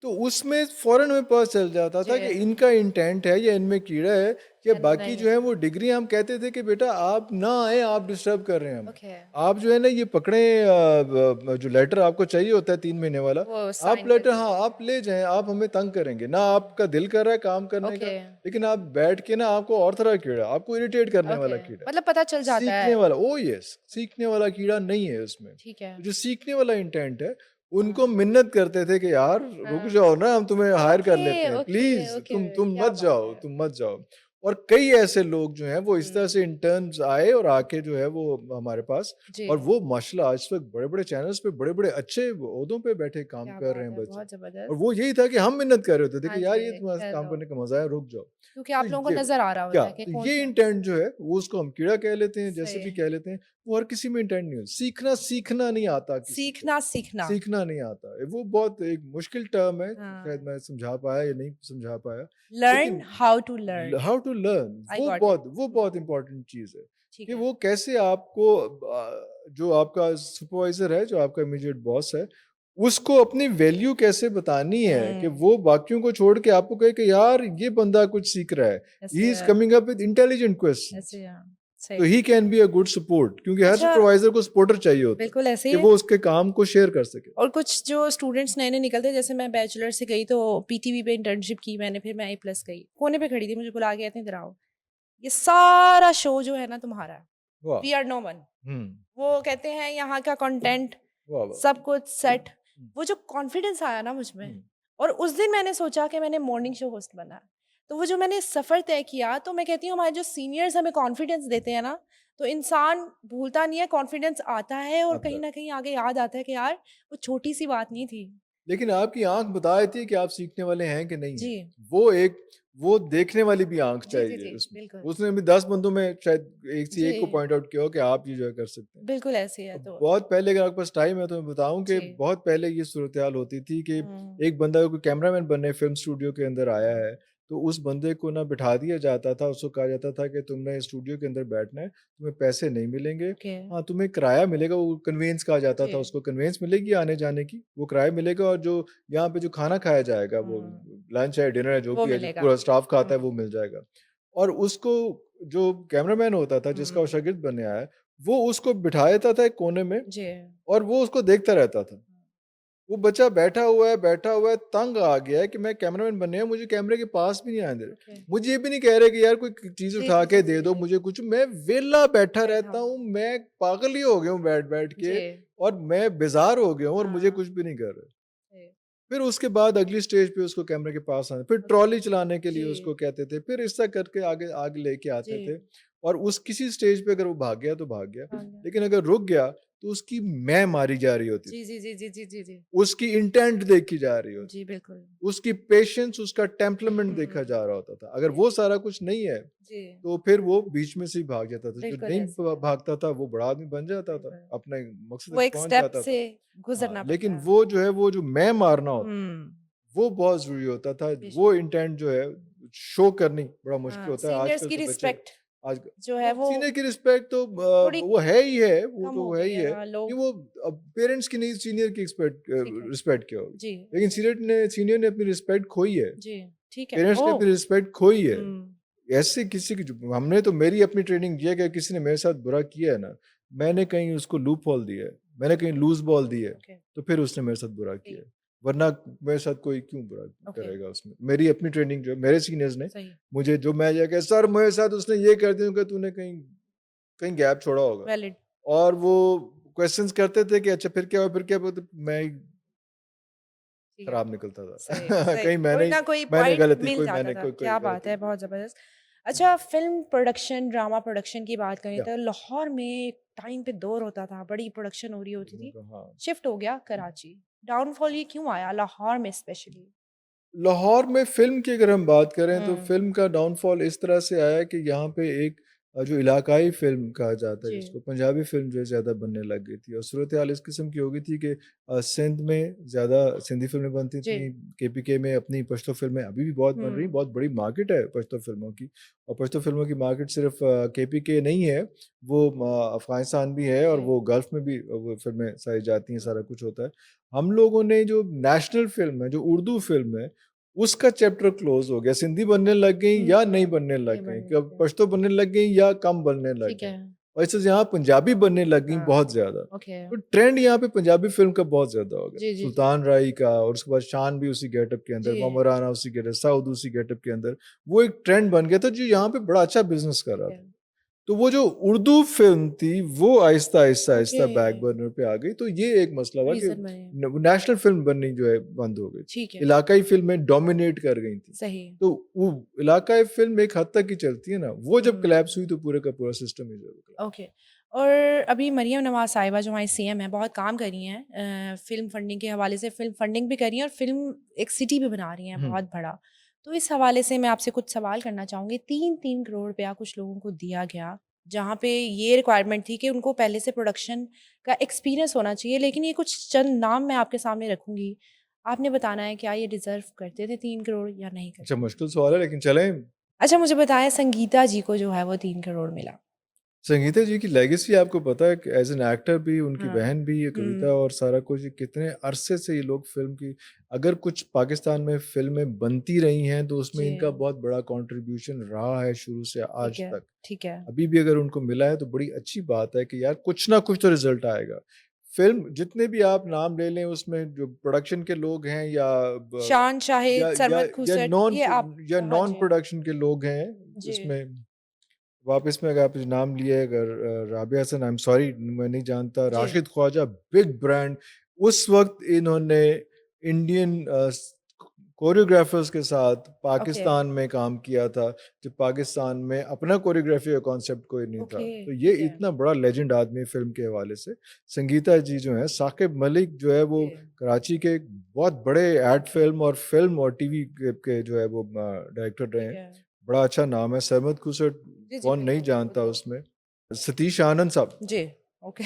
तो उसमें फ़ौरन हमें पता चल जाता जी, था कि इनका इंटेंट है या इनमें कीड़ा है, या या बाकी नहीं जो है है, वो डिग्री हम कहते थे कि बेटा आप ना आएँ, आप डिस्टर्ब कर रहे हैं हमें। ओके, आप जो है ना ये पकड़ें जो लेटर आपको चाहिए होता है 3 महीने वाला, वो आप साइन लेटर, करके हाँ, दे आप ले जाएँ, आप हमें तंग करेंगे। ना हुँ, आपका दिल कर रहा है काम करने का, ओके, लेकिन आप बैठ के ना आपको और तरह का कीड़ा, आपको इरिटेट करने ओके, वाला कीड़ा। मतलब पता चल जाता सीखने है, वाला, ओह यस! सीखने वाला कीड़ा नहीं है उसमें। ठीक है, तो जो सीखने वाला इंटेंट है, हाँ, उनको मिन्नत करते थे कि यार रुक हाँ, जाओ ना, हम तुम्हें हायर कर ओके, लेते हैं, ओके, प्लीज़ ओके, तुम क्या मत बात जाओ, है! तुम मत जाओ। और कई ऐसे लोग जो हैं वो इस तरह हुँ, से इंटर्न्स आए और आके जो है वो हमारे पास, जी। और वो माशाल्लाह आज तक बड़े-बड़े चैनल्स पे बड़े-बड़े अच्छे ओहदों पे बैठे काम क्या कर रहे बात हैं है! बच्चे। बहुत और ज़बरदस्त। वो यही था कि हम मिन्नत कर रहे होते थे हाँ कि यार ये जी, तुम्हारे साथ काम चलो, करने का मज़ा है, रुक जाओ। क्योंकि तो आप लोगों को ये नज़र आ रहा क्या, होता है कि तो ये कौन-सा इंटेंट जो है वो उसको हम कीड़ा कह लेते हैं, जैसे भी सही कह लेते हैं, वो हर किसी में इंटेंट नहीं होता। सीखना नहीं आता किसी को, सीखना। सीखना नहीं आता। वो बहुत एक मुश्किल टर्म है, शायद हाँ, मैं समझा पाया या नहीं समझा पाया। लर्न लेकिन how to learn. How to learn, I got it. वो हुँ, बहुत इम्पोर्टेंट चीज़ है ठीक कि है। वो कैसे आपको जो आपका सुपरवाइज़र है, जो आपका इमीडिएट बॉस है, उसको अपनी वैल्यू कैसे बतानी है कि हुँ, वो बाकियों को छोड़ के आपको कहे कि यार ये बंदा कुछ सीख रहा है। ऐसे ही इज़ है coming up with intelligent questions. ऐसे हाँ, तो सही। He can be a good support, क्योंकि हर अच्छा, सुपरवाइज़र को सपोर्टर चाहिए होता है, बिल्कुल ऐसे ही कि है वो उसके काम को शेयर कर सके। और कुछ जो स्टूडेंट्स नए-नए निकलते हैं, जैसे मैं बैचलर से गई तो पीटीवी पे इंटर्नशिप की मैंने, फिर मैं ए+ गई। कोने पे खड़ी थी, मुझे बुला के कहते हैं, "इधर आओ। ये सारा शो जो है ना तुम्हारा है। वाह! We are no one." हुँ। वो कहते हैं यहाँ का कंटेंट वाह, वाह! सब कुछ सेट। हुँ, वो जो कॉन्फिडेंस आया ना मुझ में हुँ। और उस दिन मैंने सोचा कि मैंने मॉर्निंग शो होस्ट बनना है। तो वो जो मैंने सफ़र तय किया तो मैं कहती हूँ हमारे जो सीनियर्स हमें कॉन्फिडेंस देते हैं ना, तो इंसान भूलता नहीं है, कॉन्फिडेंस आता है और आता कहीं है। न कहीं आगे याद आता है कि यार वो छोटी-सी बात नहीं थी। लेकिन आपकी आँख बता देती है कि आप सीखने वाले हैं कि नहीं जी। हैं। वो देखने वाली भी आँख जी, जी, चाहिए जी, उसमें। बिल्कुल। उसने भी 10 बंदों में शायद एक से जी, एक को पॉइंट आउट किया हो कि आप ये जो है कर सकते हैं। बिल्कुल ऐसे ही है अब तो बहुत पहले, अगर आपके पास टाइम है तो मैं बताऊँ कि जी। बहुत पहले ये सूरत-हाल होती थी कि हुँ, एक बंदा कोई कैमरामैन बनने फ़िल्म स्टूडियो के अंदर आया हुँ, है, तो उस बंदे को ना बिठा दिया जाता था, उसको कहा जाता था कि तुमने स्टूडियो के अंदर बैठना है, तुम्हें पैसे नहीं मिलेंगे। ओके। हाँ, तुम्हें किराया मिलेगा, वो कन्वेंस कहा जाता जी। था उसको, कन्वेंस मिलेगी आने-जाने की, वो किराया मिलेगा, और जो यहाँ पे जो खाना खाया जाएगा, वो हुँ, लंच है, डिनर है, जो वो भी है, जो मिलेगा। पूरा स्टाफ खाता है, हुँ, वो मिल जाएगा। और उसको जो कैमरामैन होता था जिसका वो हुँ। शागिर्द बनने आया है, वो उसको बिठा देता था एक कोने में जी। और वो उसको देखता रहता था। वो बच्चा बैठा हुआ है, तंग आ गया है कि मैं कैमरामैन बनने हैं, मुझे कैमरे के पास भी नहीं आने दे रहे। ओके। मुझे ये भी नहीं कह रहे कि यार कोई चीज़ जी, उठा जी, के जी, दे जी, दो जी। मुझे कुछ, मैं वेला बैठा बैठा रहता हुआ। हूँ, मैं पागल ही हो गया हूँ बैठ-बैठ के जी। और मैं बेज़ार हो गया हूँ और मुझे हाँ। कुछ भी नहीं कर रहे। जी। फिर उसके बाद अगली स्टेज पे उसको कैमरे के पास आना, फिर ओके। ट्रॉली चलाने के लिए जी। उसको कहते थे, फिर इस तरह करके आगे आगे लेके जी। आते थे और उस किसी स्टेज पे अगर वो भाग गया तो भाग गया, हाँ जी। लेकिन अगर रुक गया तो उसकी मैं मारी जा रही होती जी, थी, जी, जी, जी, जी, जी, जी। उसकी इंटेंट देखी जा रही होती, जी, बिल्कुल। उसकी पेशेंस, उसका टेम्परामेंट देखा हुँ। जा रहा होता था। अगर जी, वो सारा कुछ नहीं है, जी। तो फिर वो बीच में से ही भाग जाता था। जो बिल्कुल नहीं ऐसे ही है। भागता था, वो बड़ा आदमी बन जाता था, बिल्कुल। अपने मकसद वो तक एक पहुँच स्टेप जाता से था। हाँ, गुज़रना पड़ता लेकिन है। वो जो है, वो जो मैं मारना होता, हुँ। वो बहुत ज़रूरी होता था। बेशक। वो इंटेंट जो है, शो करनी बड़ा मुश्किल हाँ, होता है। सीनियर्स आजकल की के बच्चे रिस्पेक्ट आज जो है वो वो सीनियर की रिस्पेक्ट तो थोड़ी वो है ही है, वो कम तो हो है गई ही है। है। हाँ, नहीं, लोग वो अब पेरेंट्स की नहीं, सीनियर की ठीक है। रिस्पेक्ट क्या होगी? जी, लेकिन जी, सीनियर ने अपनी रिस्पेक्ट खोई है। जी, ठीक है। पेरेंट्स ने ओह! अपनी रिस्पेक्ट खोई है। हुँ, ऐसे किसी की जो हमने तो मेरी अपनी ट्रेनिंग ये है कि किसी ने मेरे साथ बुरा किया है ना, मैंने कहीं उसको लूप होल दिया है, मैंने कहीं लूज़ बॉल दी है, ओके, तो फिर उसने मेरे साथ बुरा किया ठीक, है। वरना मेरे साथ कोई क्यों बुरा ओके, करेगा उसमें? मेरी अपनी ट्रेनिंग जो है, मेरे सीनियर्स ने सही, मुझे जो मैं ये कहा, "सर मेरे साथ उसने ये कर दिया", कि तूने कहीं कहीं गैप छोड़ा होगा। वैलिड, और वो क्वेश्चन्स करते थे कि अच्छा फिर क्या हुआ, फिर क्या हुआ? तो मैं ही ठीक है। खराब निकलता सही, था। सही। कहीं कोई ना कोई मैंने पॉइंट गलती मिल कोई जाता मैंने था। कोई क्या बात गलती है, की। बहुत ज़बरदस्त। अच्छा, फ़िल्म प्रोडक्शन, ड्रामा प्रोडक्शन की बात करें या तो लाहौर में एक टाइम पे दौर होता था, बड़ी प्रोडक्शन हो रही होती थी। हाँ। शिफ्ट हो गया कराची। डाउनफॉल ये क्यों आया लाहौर में स्पेशली? लाहौर में फ़िल्म की अगर हम बात करें तो हुँ, फ़िल्म का डाउनफ़ॉल इस तरह से आया कि यहाँ पे एक जो इलाकाई फ़िल्म कहा जाता है जी, जिसको, पंजाबी फ़िल्म जो है ज़्यादा बनने लग गई थी और सूरत-ए-हाल इस किस्म की हो गई थी कि सिंध में ज़्यादा सिंधी फ़िल्में बनती जी। थीं, केपीके में अपनी पश्तो फ़िल्में अभी भी बहुत बन रही हैं, हुँ, बहुत बड़ी मार्केट है पश्तो फ़िल्मों की और पश्तो फ़िल्मों की मार्केट सिर्फ़ केपीके नहीं है, वो अफ़गानिस्तान भी है और जी। वो गल्फ़ में भी वो फ़िल्में सारी जाती हैं, हुँ, सारा कुछ होता है। हम लोगों ने जो नेशनल फ़िल्म है, जो उर्दू फ़िल्म है, उसका चैप्टर क्लोज़ हो गया। सिंधी बनने लग गई या नहीं हुँ, बनने नहीं लग गई, बनने कब लगे। पश्तो बनने लग गई या कम बनने लग ठीक गई। है। और इस यहाँ पंजाबी बनने लग गई हाँ, बहुत ज़्यादा। ओके। तो ट्रेंड यहाँ पे पंजाबी फ़िल्म का बहुत ज़्यादा हो गया। जी, जी, जी, सुल्तान राई का और उसके बाद शान भी उसी गेटअप के अंदर, जी, मोहम्मद राना उसी गेटअप, साउद उसी गेटअप के अंदर। वो एक ट्रेंड बन गया था जो यहाँ पे बड़ा अच्छा बिज़नेस कर ठीक रहा है। था। तो वो जो उर्दू फ़िल्म थी, वो आहिस्ता, आहिस्ता, ओके, आहिस्ता बैक बर्नर पे आ गई। तो ये एक मसला हुआ कि रीज़न बने। नेशनल फ़िल्म बननी जो है बंद हो गई। ठीक है, इलाकाई फ़िल्में डोमिनेट कर गई थीं। सही। तो वो इलाकाई फ़िल्म एक हद तक ही चलती है ना, वो जब हुँ, कोलैप्स हुई तो पूरे का पूरा सिस्टम ही जो है वो कोलैप्स। ओके। और अभी मरियम नवाज़ साहिबा जो हमारी सीएम हैं, बहुत काम कर रही हैं फ़िल्म फंडिंग के हवाले से, फ़िल्म फंडिंग भी कर रही हैं और फ़िल्म एक सिटी भी बना रही हैं हुँ। बहुत बड़ा। तो इस हवाले से मैं आपसे कुछ सवाल करना चाहूँगी। 3-3 करोड़ रुपया कुछ लोगों को दिया गया, जहाँ पे ये रिक्वायरमेंट थी कि उनको पहले से प्रोडक्शन का एक्सपीरियंस होना चाहिए, लेकिन ये कुछ चंद नाम मैं आपके सामने रखूँगी। आपने बताना है क्या ये डिज़र्व करते थे 3 करोड़ या नहीं अच्छा, करते थे? मुश्किल सवाल है लेकिन चलें। अच्छा, मुझे बताएँ संगीता जी को जो है वो 3 करोड़ मिला। संगीता जी की लेगेसी आपको पता है कि एज़ एन एक्टर भी, उनकी हाँ। बहन भी, ये कविता हुँ, और सारा कुछ, ये कितने अरसे से ये लोग फ़िल्म की, अगर कुछ पाकिस्तान में फ़िल्में बनती रही हैं, तो उसमें जी। इनका बहुत बड़ा कंट्रीब्यूशन रहा है शुरू से ठीक आज है, तक। ठीक है। अभी भी अगर उनको मिला है तो बड़ी अच्छी बात है कि यार कुछ ना कुछ तो रिज़ल्ट आएगा। फ़िल्म जितने भी आप नाम ले लें, उसमें जो प्रोडक्शन के लोग हैं या ब शान शाहिद, या या सरमद या खुसट ये आप हाँ नॉन जी। प्रोडक्शन के लोग हैं, जी, इसमें वापस में अगर आपने नाम लिया है, अगर Rabia Hasan, I am sorry मैं नहीं जानता, जी। राशिद ख्वाजा, बिग ब्रांड, उस वक़्त इन्होंने इंडियन कोरियोग्राफर्स के साथ ओके, पाकिस्तान में काम किया था, जब पाकिस्तान में अपना कोरियोग्राफी का कॉन्सेप्ट कोई नहीं था। ओके, तो ये ठीक है। इतना बड़ा लेजेंड आदमी है फ़िल्म के हवाले से। संगीता जी जो हैं, साकिब मलिक जो है वो जी, कराची के एक बहुत बड़े एड फ़िल्म और टीवी के जो है वो डायरेक्टर रहे ठीक हैं। है। बड़ा अच्छा नाम है, सरमद खुसर जी, जी, कौन नहीं बिल्कुल, वो जानता तो उसमें। सतीश आनंद साहब, जी, ओके।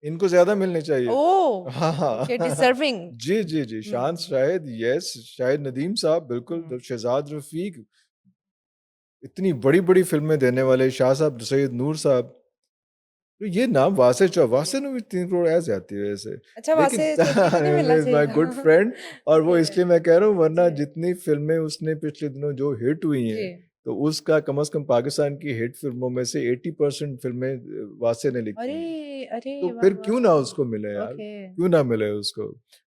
इनको ज़्यादा मिलने चाहिए। ओह! हाँ, ओके, हाँ। डिज़र्विंग। जी, जी, जी, शान हुँ, शाहिद, यस, शाहिद नदीम साहब बिल्कुल, हुँ। शहज़ाद रफ़ीक, इतनी बड़ी-बड़ी फ़िल्में देने वाले शाह साहब, सैयद नूर साहब। तो ये नाम वासे ने भी 3 करोड़ ऐसे आती है वैसे। अच्छा, लेकिन वासे चौधरी को नहीं मिलना इज़ चाहिए माय था। गुड फ्रेंड और वो ओके, इसलिए मैं कह रहा हूँ, वरना जी, जितनी फ़िल्में उसने पिछले दिनों जो हिट हुई जी। हैं, तो उसका कम से कम पाकिस्तान की हिट फिल्मों में से 80% फिल्में वासे ने लिखी हैं। अरे अरे तो वाह फिर वाह क्यों ना वाह। उसको मिले यार, ओके। क्यों ना मिले उसको।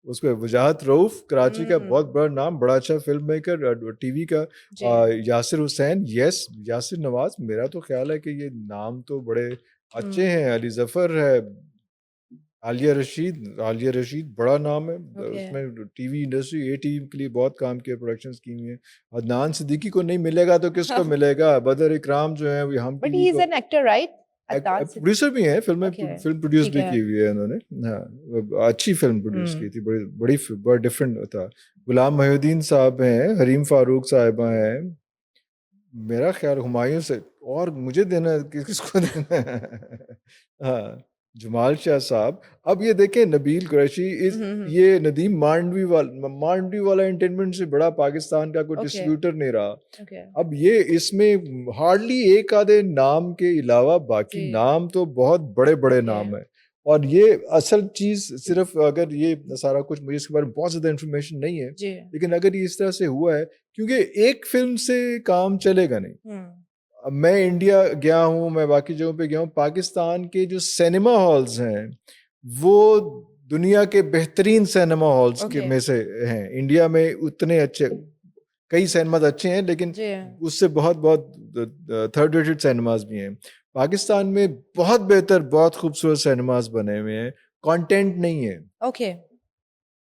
उसको वजाहत रऊफ कराची का बहुत हम्म। बड़ा नाम, बड़ा अच्छा फिल्म मेकर, टीवी का। जी। यासिर हुसैन, यस, यासिर नवाज, मेरा तो ख्याल है कि ये नाम तो बड़े अच्छे हम्म। हैं। अली जफर है, आलिया रशीद बड़ा नाम है। ओके। उसमें टीवी इंडस्ट्री, ए टीवी के लिए बहुत काम किया, प्रोडक्शंस की हुई है। अदनान सिद्दीकी को नहीं मिलेगा तो किसको मिलेगा? बदर इकराम जो है वो हम बट टीवी ही इज को an actor right? Adnan producer भी हैं, ओके। फिल्म प्रोड्यूस ठीक भी है। की हुई है उन्होंने। हाँ, अच्छी फिल्म प्रोड्यूस की हम्म। थी, बड़ा डिफरेंट था। गुलाम मोहिउद्दीन साहब हैं, हरीम फारूक साहिबा हैं, मेरा ख्याल हुमायूं से, और मुझे देना किसको देना है? हाँ, जमाल शाह साहब। अब ये देखें, नबील कुरैशी इस हम्म। ये नदीम मांडवी वाला एंटरटेनमेंट से बड़ा पाकिस्तान का कोई ओके। डिस्ट्रीब्यूटर नहीं रहा। ओके। अब ये इसमें हार्डली एक आधे नाम के अलावा बाकी जी। नाम तो बहुत बड़े बड़े ओके। नाम है। और ये असल चीज सिर्फ, अगर ये सारा कुछ, मुझे इसके बारे में बहुत ज्यादा इन्फॉर्मेशन नहीं है, जी। लेकिन अगर ये इस तरह से हुआ है, क्योंकि एक फिल्म से काम चलेगा नहीं। हम्म। अब मैं इंडिया गया हूँ, मैं बाकी जगहों पे गया हूँ, पाकिस्तान के जो सिनेमा हॉल्स हैं वो दुनिया के बेहतरीन सिनेमा हॉल्स के ओके। में से हैं। इंडिया में उतने अच्छे, कई सिनेमाज अच्छे हैं, लेकिन जी। उससे बहुत बहुत थर्ड रेटेड सिनेमाज भी हैं। पाकिस्तान में बहुत बेहतर, बहुत खूबसूरत सिनेमाज बने हुए हैं, कंटेंट नहीं है। ओके।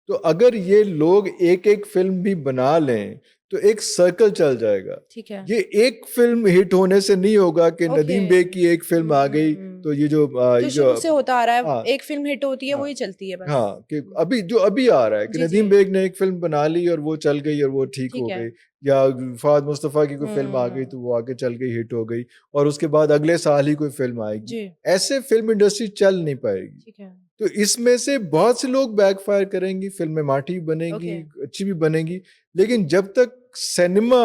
तो अगर ये लोग एक एक फिल्म भी बना लें तो एक सर्कल चल जाएगा। ठीक है। ये एक फिल्म हिट होने से नहीं होगा कि ओके। नदीम बेग की एक फिल्म आ गई तो जो शुरू से होता आ रहा है, हाँ, एक फिल्म हिट होती है हाँ, वही चलती है बस। हाँ, कि अभी आ रहा है कि जी जी। नदीम बेग ने एक फिल्म बना ली और वो चल गई और वो ठीक ठीक हो है। गई, या फाद मुस्तफ़ा की कोई फिल्म आ गई तो हम्म। वो आगे चल गई, हिट हो गई, और उसके बाद अगले साल ही कोई फिल्म आएगी। जी। ऐसे फिल्म इंडस्ट्री चल नहीं पाएगी। ठीक है। तो इसमें से बहुत से लोग बैकफायर करेंगी, फिल्में माठी भी बनेंगी, ओके। अच्छी भी बनेगी, लेकिन जब तक सिनेमा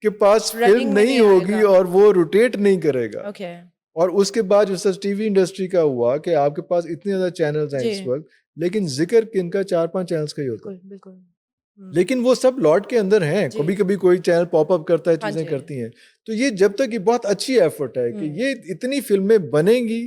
के पास फिल्म रनिंग में नहीं नहीं होगी आएगा। और वो रोटेट नहीं करेगा, ओके। और उसके बाद जैसा टीवी इंडस्ट्री का हुआ कि आपके पास इतने ज्यादा चैनल्स हैं जी। इस वक्त, लेकिन जिक्र किनका, 4-5 चैनल्स का ही होता है। बिल्कुल बिल्कुल। लेकिन वो सब लॉट के अंदर हैं, जी। कभी कभी कोई चैनल पॉपअप करता है, हाँ चीजें जी। करती हैं। तो ये जब तक, ये बहुत अच्छी एफर्ट है कि हम्म। ये इतनी फिल्में बनेंगी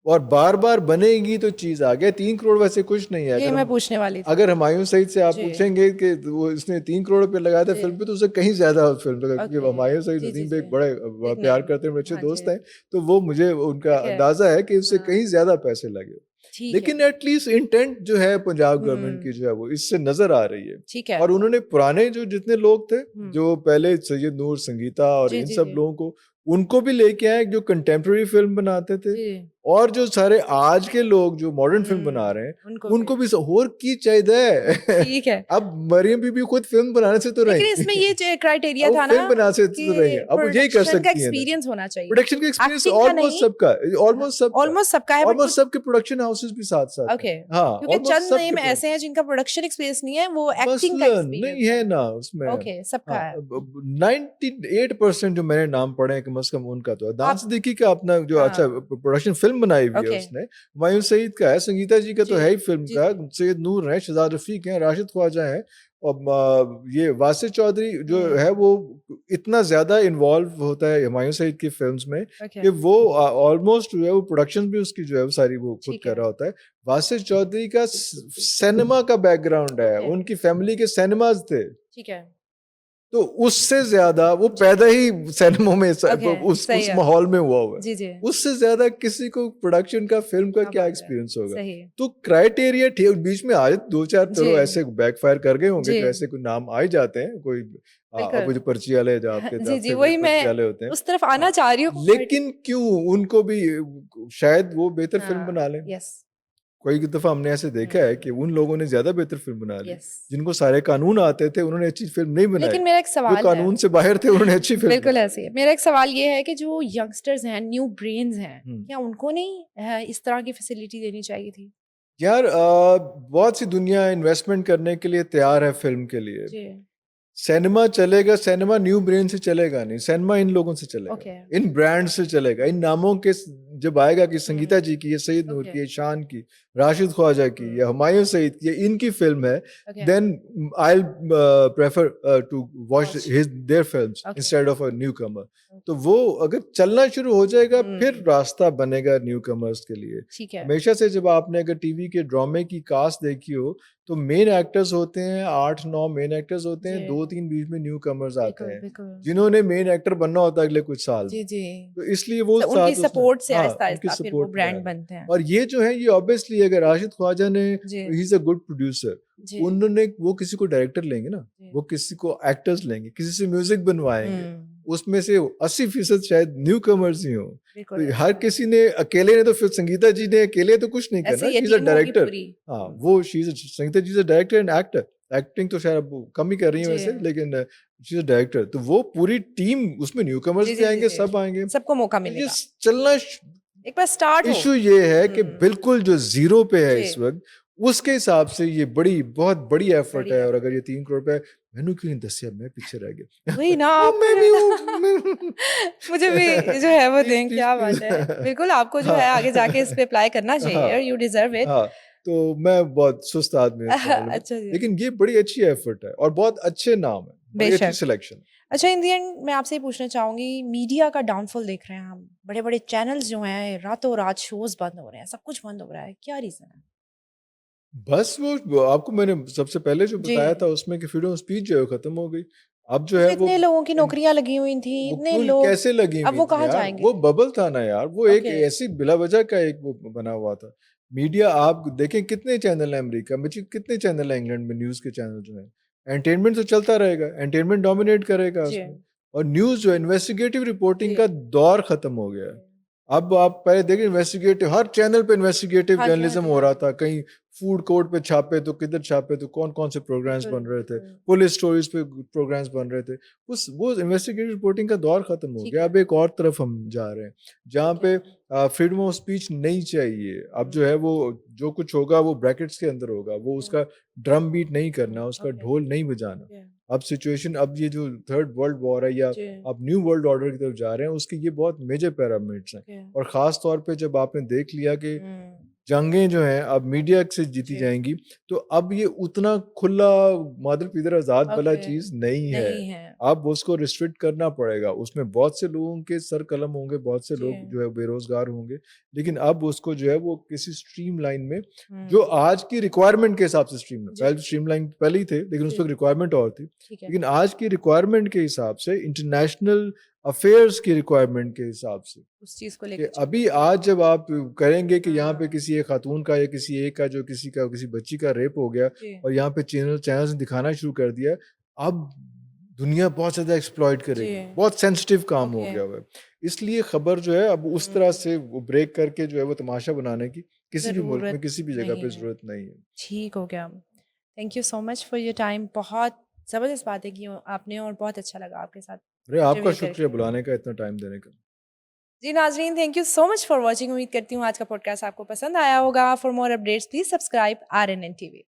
और बार बार बनेगी तो चीज आ गया। 3 करोड़ वैसे कुछ नहीं है। ये मैं पूछने वाली थी। अगर हुमायूं सईद से आप जी। पूछेंगे कि वो इसने 3 करोड़ रुपए लगाया था जी। फिल्म पे, तो उसे कहीं ज्यादा फिल्म लगा, क्योंकि ओके। हुमायूं सईद जी जी नदीम जी। बेग बड़े बिग प्यार नेम। करते हैं, मेरे अच्छे हाँ दोस्त जी। हैं। तो वो मुझे उनका ओके। अंदाजा है कि उससे हाँ। कहीं ज्यादा पैसे लगे। ठीक है। लेकिन एटलीस्ट इंटेंट जो है पंजाब गवर्नमेंट की हम्म। जो है वो इससे नजर आ रही है। ठीक है। और उन्होंने पुराने जो जितने लोग थे, हम्म। जो पहले सैयद नूर संगीता और जी इन जी सब जी। लोगों को, उनको भी लेके आए जो कंटेम्प्रेरी फिल्म बनाते थे, जी। और जो सारे आज के लोग जो मॉडर्न फिल्म बना रहे हैं उनको उनको भी। भी होर की चाहिए। ठीक है। अब मरियम बीबी खुद फिल्म बनाने से तो लेकिन रही। इसमें ये क्राइटेरिया अब वो था ना फिल्म बनाने से कि तो रही है, अब वो यही कर प्रोडक्शन का सकती है ना। एक्सपीरियंस होना चाहिए। प्रोडक्शन का एक्सपीरियंस एक्टिंग का ऑलमोस्ट नहीं। सबका, ऑलमोस्ट सबका, ऑलमोस्ट सबका है, बट ऑलमोस्ट कुछ। सबके प्रोडक्शन हाउसेस भी साथ साथ ओके। हैं। हाँ, क्योंकि ऑलमोस्ट चंद सबके नेम ऐसे हैं जिनका प्रोडक्शन एक्सपीरियंस नहीं है, वो एक्टिंग का मसलन एक्सपीरियंस नहीं है है। ना उसमें। ओके, सबका हाँ, है। 98% जो मैंने नाम पढ़े हैं कम से कम उनका, तो अदनान आप। सिद्दीकी का अपना जो अच्छा हाँ। प्रोडक्शन फिल्म बनाई हुई है ओके। उसने, हुमायूं सईद का है, संगीता जी का तो जी है ही फिल्म जी का, जी। सैयद नूर है, शहजाद रफीक हैं, राशिद ख्वाजा हैं, और ये वासिर चौधरी जो है वो इतना ज्यादा इन्वॉल्व होता है हुमायूं सईद की फिल्म्स में ओके। कि वो ऑलमोस्ट जो है वो प्रोडक्शन भी उसकी जो है वो सारी वो खुद ठीक कर है। रहा होता है। वासिर चौधरी का सिनेमा का बैकग्राउंड है, ओके। उनकी फैमिली के सिनेमाज थे, ठीक है। तो उससे ज्यादा वो जी। पैदा ही सिनेमा में ओके। सही उस है। माहौल में हुआ है। जी जी। उससे ज्यादा किसी को प्रोडक्शन का, फिल्म का क्या क्या बात है। एक्सपीरियंस होगा? सही। तो क्राइटेरिया ठीक, बीच में आज 2-4 जी चलो ऐसे बैकफायर कर गए होंगे, जी। जो ऐसे कोई नाम आ ही जाते हैं, कोई अब बिल्कुल। जो पर्ची वाले, जो आपके जी जी, फेवरेट वही मैं पर्ची वाले होते हैं। उस तरफ आना हाँ, चाह रही हूँ, बट। लेकिन क्यों उनको भी, शायद वो बेहतर फिल्म हाँ। बना लें। यस। कई दफा हमने ऐसे देखा है कि उन लोगों ने ज्यादा बेहतर फिल्म बना ली, यस। जिनको सारे कानून आते थे उन्होंने अच्छी फिल्म नहीं बनाई, लेकिन मेरा एक जो सवाल है। कानून से बाहर थे उन्होंने अच्छी फिल्म बिल्कुल बनाई। ऐसे ही है। मेरा एक सवाल ये है कि जो यंगस्टर्स हैं, न्यू ब्रेन्स हैं, हम्म। क्या उनको नहीं इस तरह की फैसिलिटी देनी चाहिए थी? यार, बहुत सी दुनिया इन्वेस्टमेंट करने के लिए तैयार है फिल्म के लिए। जी। सिनेमा चलेगा, सिनेमा न्यू ब्रेन से चलेगा नहीं, सिनेमा इन लोगों से चलेगा, ओके। इन ब्रांड से चलेगा, इन नामों के जब आएगा कि संगीता जी की, ये सैयद नूर ओके। की, ये शान की, राशिद ख्वाजा की या हुमायूं सईद की, ये इनकी फिल्म है, Okay. then I'll prefer to watch Watch. their films Okay. instead of a newcomer. तो वो अगर चलना शुरू हो जाएगा फिर रास्ता बनेगा न्यूकमर्स के लिए। ठीक है। हमेशा से जब आपने अगर टीवी के ड्रामे की कास्ट देखी हो तो मेन एक्टर्स होते हैं 8-9 मेन एक्टर्स होते हैं, जी। 2-3 बीच में न्यूकमर्स आते बिल्कुल, हैं बिल्कुल। जिन्होंने मेन एक्टर बनना होता है अगले कुछ साल जी, में। जी। तो इसलिए वो तो साथ उनकी उसमें सपोर्ट से हाँ, उनकी आहिस्ता-आहिस्ता फिर वो सपोर्ट में ब्रांड आए। बनते हैं। और ये जो है ये ऑब्वियसली अगर राशिद ख्वाजा ने जी। He is a good producer, जी। उन्होंने वो किसी को डायरेक्टर लेंगे ना, जी। वो किसी को एक्टर्स लेंगे, किसी से म्यूजिक बनवाएंगे, हुँ। उसमें से 80% शायद न्यू कमर्स ही हो। बिल्कुल। तो हर किसी ने अकेले ने तो फिर संगीता जी ने अकेले तो कुछ नहीं ऐसे करना, ये शी इज अ टीम होगी डायरेक्टर। पूरी। हाँ वो Sangeeta ji is a director and actor. Acting तो शायद अब कम ही कर रही है जी। वैसे, लेकिन शी इज अ डायरेक्टर। तो वो पूरी टीम उसमें न्यू कमर्स जी, भी जी, जी, आएंगे, जी। सब आएंगे। सबको मौका तो ये मिलेगा। चलना एक बार स्टार्ट हो। इशू ये है कि बिल्कुल जो जीरो पे है जी। इस वक्त, उसके हिसाब से ये बहुत बड़ी एफर्ट बड़ी है। और अगर ये 3 करोड़ पे मैंने क्यों नहीं दसिया, मैं पीछे रह गया। वही ना वो आपको मैं जो भी है हूँ ना मुझे भी जो है वो प्लीज दें, प्लीज क्या बात है। प्लीज। बिल्कुल आपको जो हाँ है आगे जाके इस पे अप्लाई करना चाहिए और हाँ यू डिजर्व इट। हाँ, तो मैं बहुत सुस्त आदमी हूँ इस मामले में, अच्छा जी। लेकिन ये बड़ी अच्छी एफर्ट है और बहुत अच्छे नाम है, बड़ी अच्छी बेशक। सिलेक्शन। अच्छा इन दी एंड मैं आपसे ये पूछना चाहूंगी, मीडिया का डाउनफॉल देख रहे हैं हम, बड़े-बड़े चैनल्स जो हैं रातों रात शोज बंद हो रहे हैं, सब कुछ बंद हो रहा है, क्या रीजन है? बस वो आपको मैंने सबसे पहले जो जी। बताया था उसमें कि फ्रीडम ऑफ स्पीच जो है खत्म हो गई। अब जो है तो वो इतने लोगों की नौकरियां लगी हुई थी, वो इतने क्यों लोग, कैसे लगी अब हुई वो थी कहाँ यार, जाएंगे? वो बबल था ना यार, वो एक ओके। ऐसी बिला वजह का एक वो बना हुआ था। मीडिया आप देखें कितने चैनल है अमेरिका में, कितने चैनल है इंग्लैंड में, न्यूज के चैनल जो है, एंटरटेनमेंट तो चलता रहेगा, एंटरटेनमेंट डोमिनेट करेगा जी। उसमें। और न्यूज जो है इन्वेस्टिगेटिव रिपोर्टिंग जी। का दौर खत्म हो गया है। अब आप पहले देखिए इन्वेस्टिगेटिव हर चैनल पे इन्वेस्टिगेटिव हाँ जी, हाँ जर्नलिज्म जी, हो हाँ रहा जी। था, कहीं फूड कोर्ट पे छापे तो किधर छापे तो कौन कौन से प्रोग्राम्स बिल्कुल, बन रहे थे, बिल्कुल। पुलिस स्टोरीज पे प्रोग्राम्स बन रहे थे। उस वो इन्वेस्टिगेटिव रिपोर्टिंग का दौर खत्म हो ठीक गया। है, अब एक और तरफ हम जा रहे हैं जहाँ ठीक पे है। फ्रीडम ऑफ स्पीच नहीं चाहिए। अब जो हुँ, है वो जो कुछ होगा वो ब्रैकेट्स के अंदर होगा, वो हुँ, उसका ड्रम बीट नहीं करना, उसका ओके, ढोल नहीं बजाना। ओके। अब सिचुएशन, अब ये जो थर्ड वर्ल्ड वॉर है या जी, आप न्यू वर्ल्ड ऑर्डर की तरफ जा रहे हैं, उसके ये बहुत मेजर पैरामीटर्स हैं। ओके। और ख़ास तौर पे जब आपने देख लिया कि हुँ, जंगें जो हैं अब मीडिया से जीती जी, जाएँगी, तो अब ये उतना खुला मादर-पितर आज़ाद वाला ओके। चीज़ नहीं है। नहीं है। अब उसको रिस्ट्रिक्ट करना पड़ेगा। उसमें बहुत से लोगों के सर कलम होंगे, बहुत से जी, लोग जो है बेरोज़गार होंगे, लेकिन अब उसको जो है वो किसी स्ट्रीमलाइन में, हुँ, जो आज की रिक्वायरमेंट के हिसाब से स्ट्रीमलाइन, जी, पहले तो स्ट्रीमलाइन पहले ही थे, लेकिन उस जी, वक़्त रिक्वायरमेंट और थी। ठीक है। लेकिन आज की रिक्वायरमेंट के हिसाब से, इंटरनेशनल अफ़ेयर्स की रिक्वायरमेंट के हिसाब से, उस चीज़ को कि लेके अभी चलना आज जब आप करेंगे कि यहाँ पे हाँ, किसी एक खातून का या किसी एक का जो किसी बच्ची का रेप हो गया जी, और यहाँ पे चैनल्स ने दिखाना शुरू कर दिया, अब दुनिया बहुत ज़्यादा एक्सप्लॉइट जी, करेगी, बहुत सेंसिटिव काम हो ओके। गया हुआ है। इसलिए खबर जो है अब उस तरह हुँ, से वो ब्रेक करके जो है वो तमाशा बनाने की किसी भी मुल्क में ज़रूरत किसी भी जगह नहीं पे है। ज़रूरत नहीं है। ठीक हो गया। Thank you so much for your time. बहुत ज़बरदस्त बातें की आपने और बहुत अच्छा लगा आपके साथ अरे आपका इंटरव्यू शुक्रिया करके। बुलाने का, इतना टाइम देने का। जी नाज़रीन, thank you so much for watching. उम्मीद करती हूँ आज का पॉडकास्ट आपको पसंद आया होगा। For more updates please subscribe RNN TV.